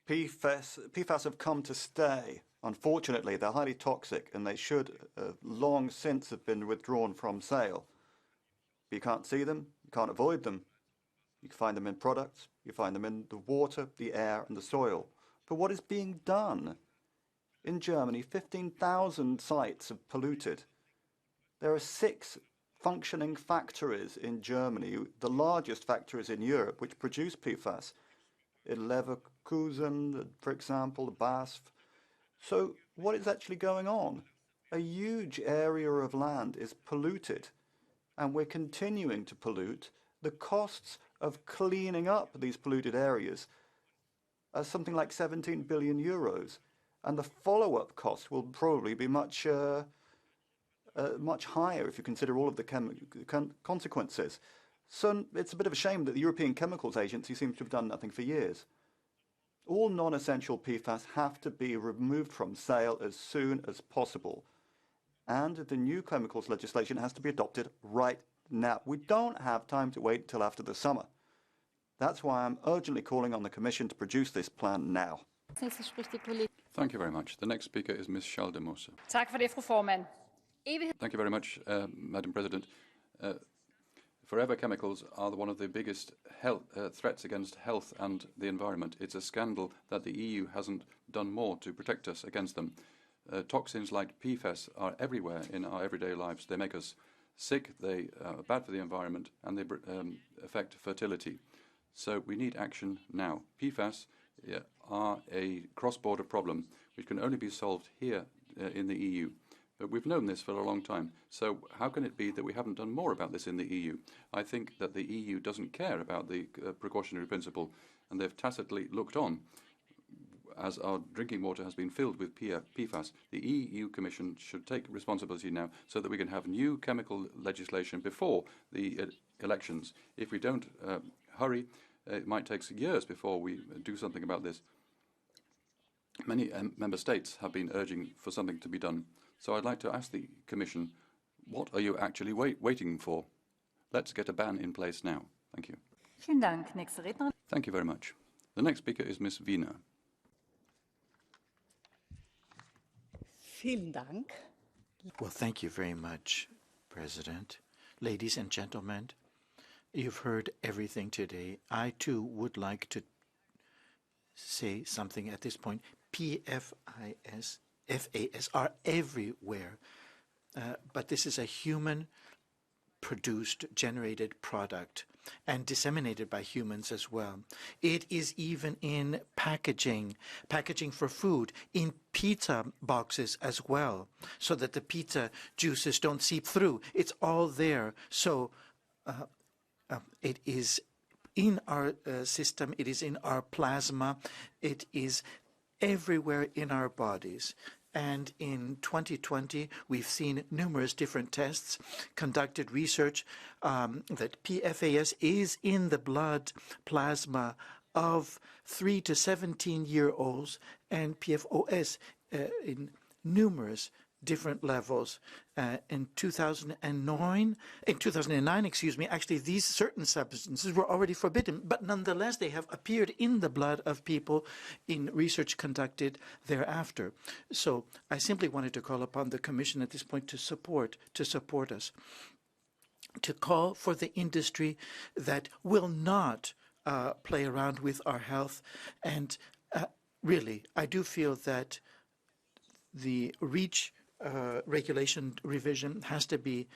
PFAS have come to stay. Unfortunately, they're highly toxic and they should long since have been withdrawn from sale. But you can't see them, you can't avoid them. You can find them in products, you find them in the water, the air and the soil. But what is being done? In Germany, 15,000 sites have polluted. There are 6 functioning factories in Germany, the largest factories in Europe, which produce PFAS. In Leverkusen, for example, the BASF. So what is actually going on? A huge area of land is polluted, and we're continuing to pollute. The costs of cleaning up these polluted areas are something like 17 billion euros, and the follow-up costs will probably be much higher if you consider all of the consequences. So it's a bit of a shame that the European Chemicals Agency seems to have done nothing for years. All non-essential PFAS have to be removed from sale as soon as possible. And the new chemicals legislation has to be adopted right now. We don't have time to wait until after the summer. That's why I'm urgently calling on the Commission to produce this plan now. Thank you very much. The next speaker is Ms. Schaldemose. Tak for det, fru formand. Thank you very much, Madam President. Forever chemicals are one of the biggest threats against health and the environment. It's a scandal that the EU hasn't done more to protect us against them. Toxins like PFAS are everywhere in our everyday lives. They make us sick, they are bad for the environment, and they affect fertility. So we need action now. PFAS are a cross-border problem which can only be solved here in the EU. But we've known this for a long time. So how can it be that we haven't done more about this in the EU? I think that the EU doesn't care about the precautionary principle, and they've tacitly looked on as our drinking water has been filled with PFAS. The EU Commission should take responsibility now so that we can have new chemical legislation before the elections. If we don't hurry, it might take years before we do something about this. Many member states have been urging for something to be done. So I'd like to ask the Commission, what are you actually waiting for? Let's get a ban in place now. Thank you. Vielen Dank. Nächste Rednerin. Thank you very much. The next speaker is Ms. Wiener. Vielen Dank. Well, thank you very much, President. Ladies and gentlemen, you've heard everything today. I, too, would like to say something at this point. PFAS are everywhere, but this is a human-produced, generated product and disseminated by humans as well. It is even in packaging for food, in pizza boxes as well, so that the pizza juices don't seep through. It's all there. So it is in our system, it is in our plasma, it is everywhere in our bodies. And in 2020, we've seen numerous different tests, conducted research that PFAS is in the blood plasma of 3 to 17-year-olds and PFOS in numerous different levels. In 2009, actually, these certain substances were already forbidden, but nonetheless, they have appeared in the blood of people in research conducted thereafter. So I simply wanted to call upon the Commission at this point to support us. to call for the industry that will not play around with our health. And really, I do feel that the REACH regulation revision has to be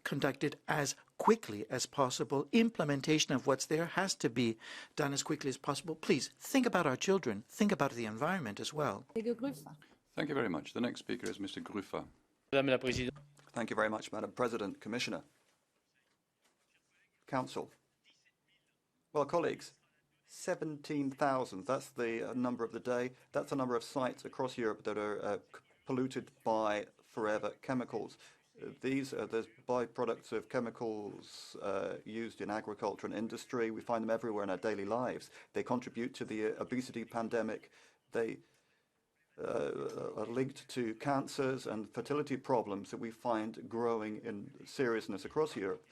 conducted as quickly as possible. Implementation of what's there has to be done as quickly as possible. Please think about our children. Think about the environment as well. Thank you very much. The next speaker is Mr. Gruffa. Thank you very much, Madam President, Commissioner, Council. Well, colleagues, 17,000, that's the number of the day. That's the number of sites across Europe that are polluted by forever chemicals. These are the byproducts of chemicals used in agriculture and industry. We find them everywhere in our daily lives. They contribute to the obesity pandemic. They are linked to cancers and fertility problems that we find growing in seriousness across Europe.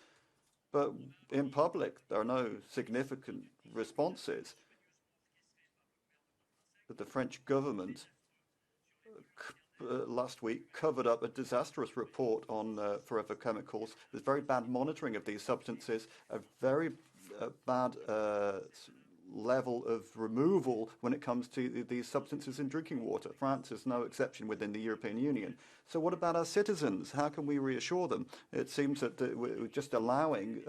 But in public, there are no significant responses. But the French government last week covered up a disastrous report on forever chemicals. There's very bad monitoring of these substances, a very bad level of removal when it comes to these substances in drinking water. France is no exception within the European Union. So what about our citizens? How can we reassure them? It seems that we're just allowing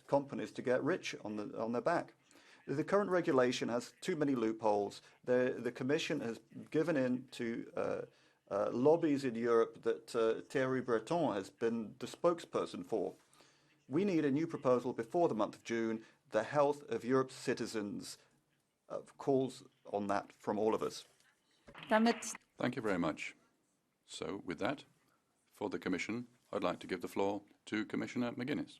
companies to get rich on their back. The current regulation has too many loopholes. The Commission has given in to lobbies in Europe that Thierry Breton has been the spokesperson for. We need a new proposal before the month of June. The health of Europe's citizens calls on that from all of us. Thank you very much. So with that, for the Commission, I'd like to give the floor to Commissioner McGuinness.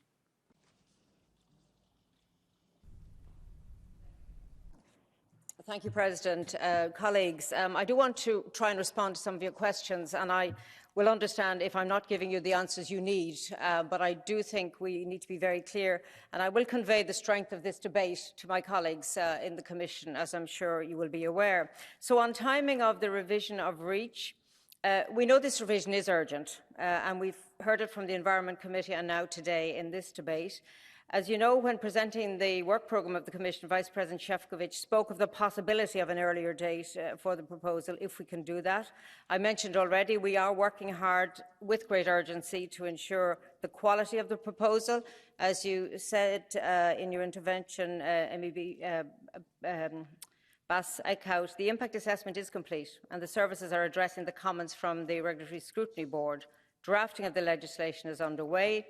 Thank you, President. Colleagues, I do want to try and respond to some of your questions, and I will understand if I'm not giving you the answers you need, but I do think we need to be very clear, and I will convey the strength of this debate to my colleagues in the Commission, as I'm sure you will be aware. So on timing of the revision of REACH, we know this revision is urgent, and we've heard it from the Environment Committee and now today in this debate. As you know, when presenting the work programme of the Commission, Vice President Šefčovič spoke of the possibility of an earlier date for the proposal, if we can do that. I mentioned already we are working hard with great urgency to ensure the quality of the proposal. As you said in your intervention, MEP Bas Eickhout, the impact assessment is complete and the services are addressing the comments from the Regulatory Scrutiny Board. Drafting of the legislation is underway.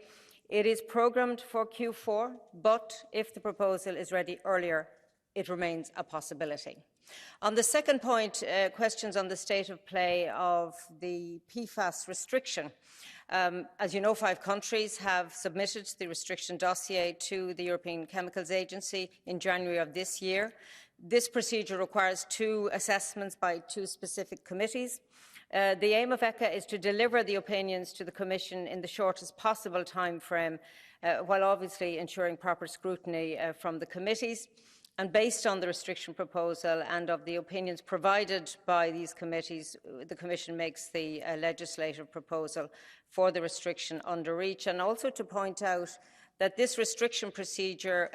It is programmed for Q4, but if the proposal is ready earlier, it remains a possibility. On the second point, questions on the state of play of the PFAS restriction. As you know, 5 countries have submitted the restriction dossier to the European Chemicals Agency in January of this year. This procedure requires 2 assessments by 2 specific committees. The aim of ECHA is to deliver the opinions to the Commission in the shortest possible time frame, while obviously ensuring proper scrutiny from the committees. And based on the restriction proposal and of the opinions provided by these committees, the Commission makes the legislative proposal for the restriction under REACH. And also to point out that this restriction procedure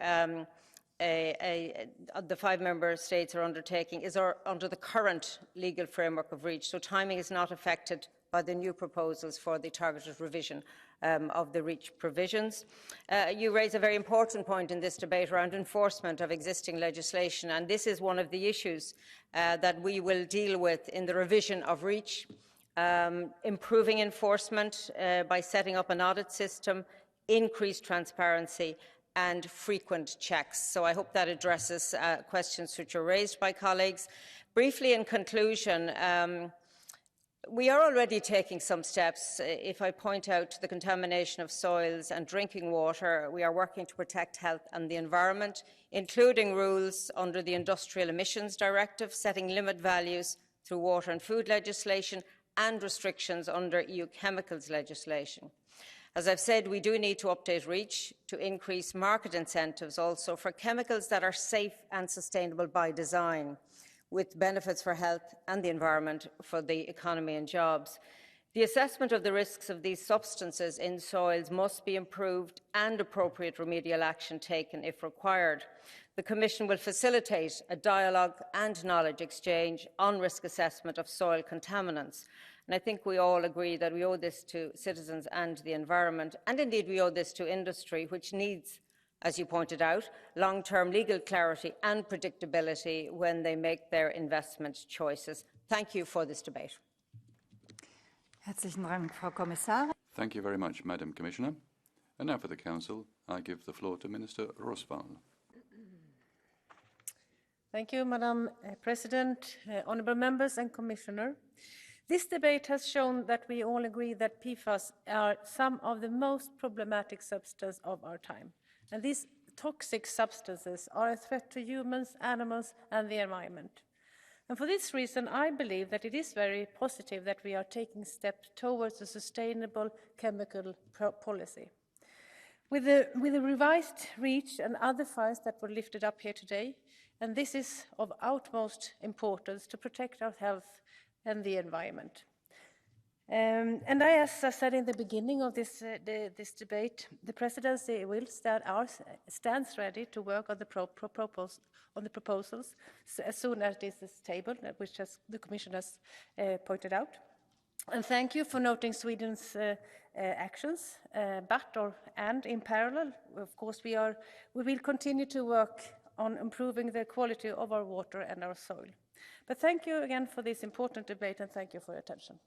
the 5 member states are undertaking is under the current legal framework of REACH, so timing is not affected by the new proposals for the targeted revision of the REACH provisions. You raise a very important point in this debate around enforcement of existing legislation, and this is one of the issues that we will deal with in the revision of REACH, improving enforcement by setting up an audit system, increased transparency and frequent checks. So I hope that addresses questions which are raised by colleagues. Briefly, in conclusion, we are already taking some steps. If I point out the contamination of soils and drinking water, we are working to protect health and the environment, including rules under the Industrial Emissions Directive, setting limit values through water and food legislation, and restrictions under EU chemicals legislation. As I've said, we do need to update REACH to increase market incentives also for chemicals that are safe and sustainable by design, with benefits for health and the environment, for the economy and jobs. The assessment of the risks of these substances in soils must be improved and appropriate remedial action taken if required. The Commission will facilitate a dialogue and knowledge exchange on risk assessment of soil contaminants. And I think we all agree that we owe this to citizens and the environment, and indeed we owe this to industry, which needs, as you pointed out, long-term legal clarity and predictability when they make their investment choices. Thank you for this debate. Herzlichen Dank, Frau Kommissarin. Thank you very much, Madam Commissioner. And now for the Council, I give the floor to Minister Rosvall. Thank you, Madam President, honourable members and Commissioner. This debate has shown that we all agree that PFAS are some of the most problematic substances of our time. And these toxic substances are a threat to humans, animals and the environment. And for this reason, I believe that it is very positive that we are taking steps towards a sustainable chemical policy. With the revised REACH and other files that were lifted up here today, and this is of utmost importance to protect our health and the environment. As I said in the beginning of this debate, the Presidency stands ready to work on the proposals as soon as this is tabled, which the Commission has pointed out. And thank you for noting Sweden's actions, and in parallel, of course, we will continue to work on improving the quality of our water and our soil. But thank you again for this important debate, and thank you for your attention.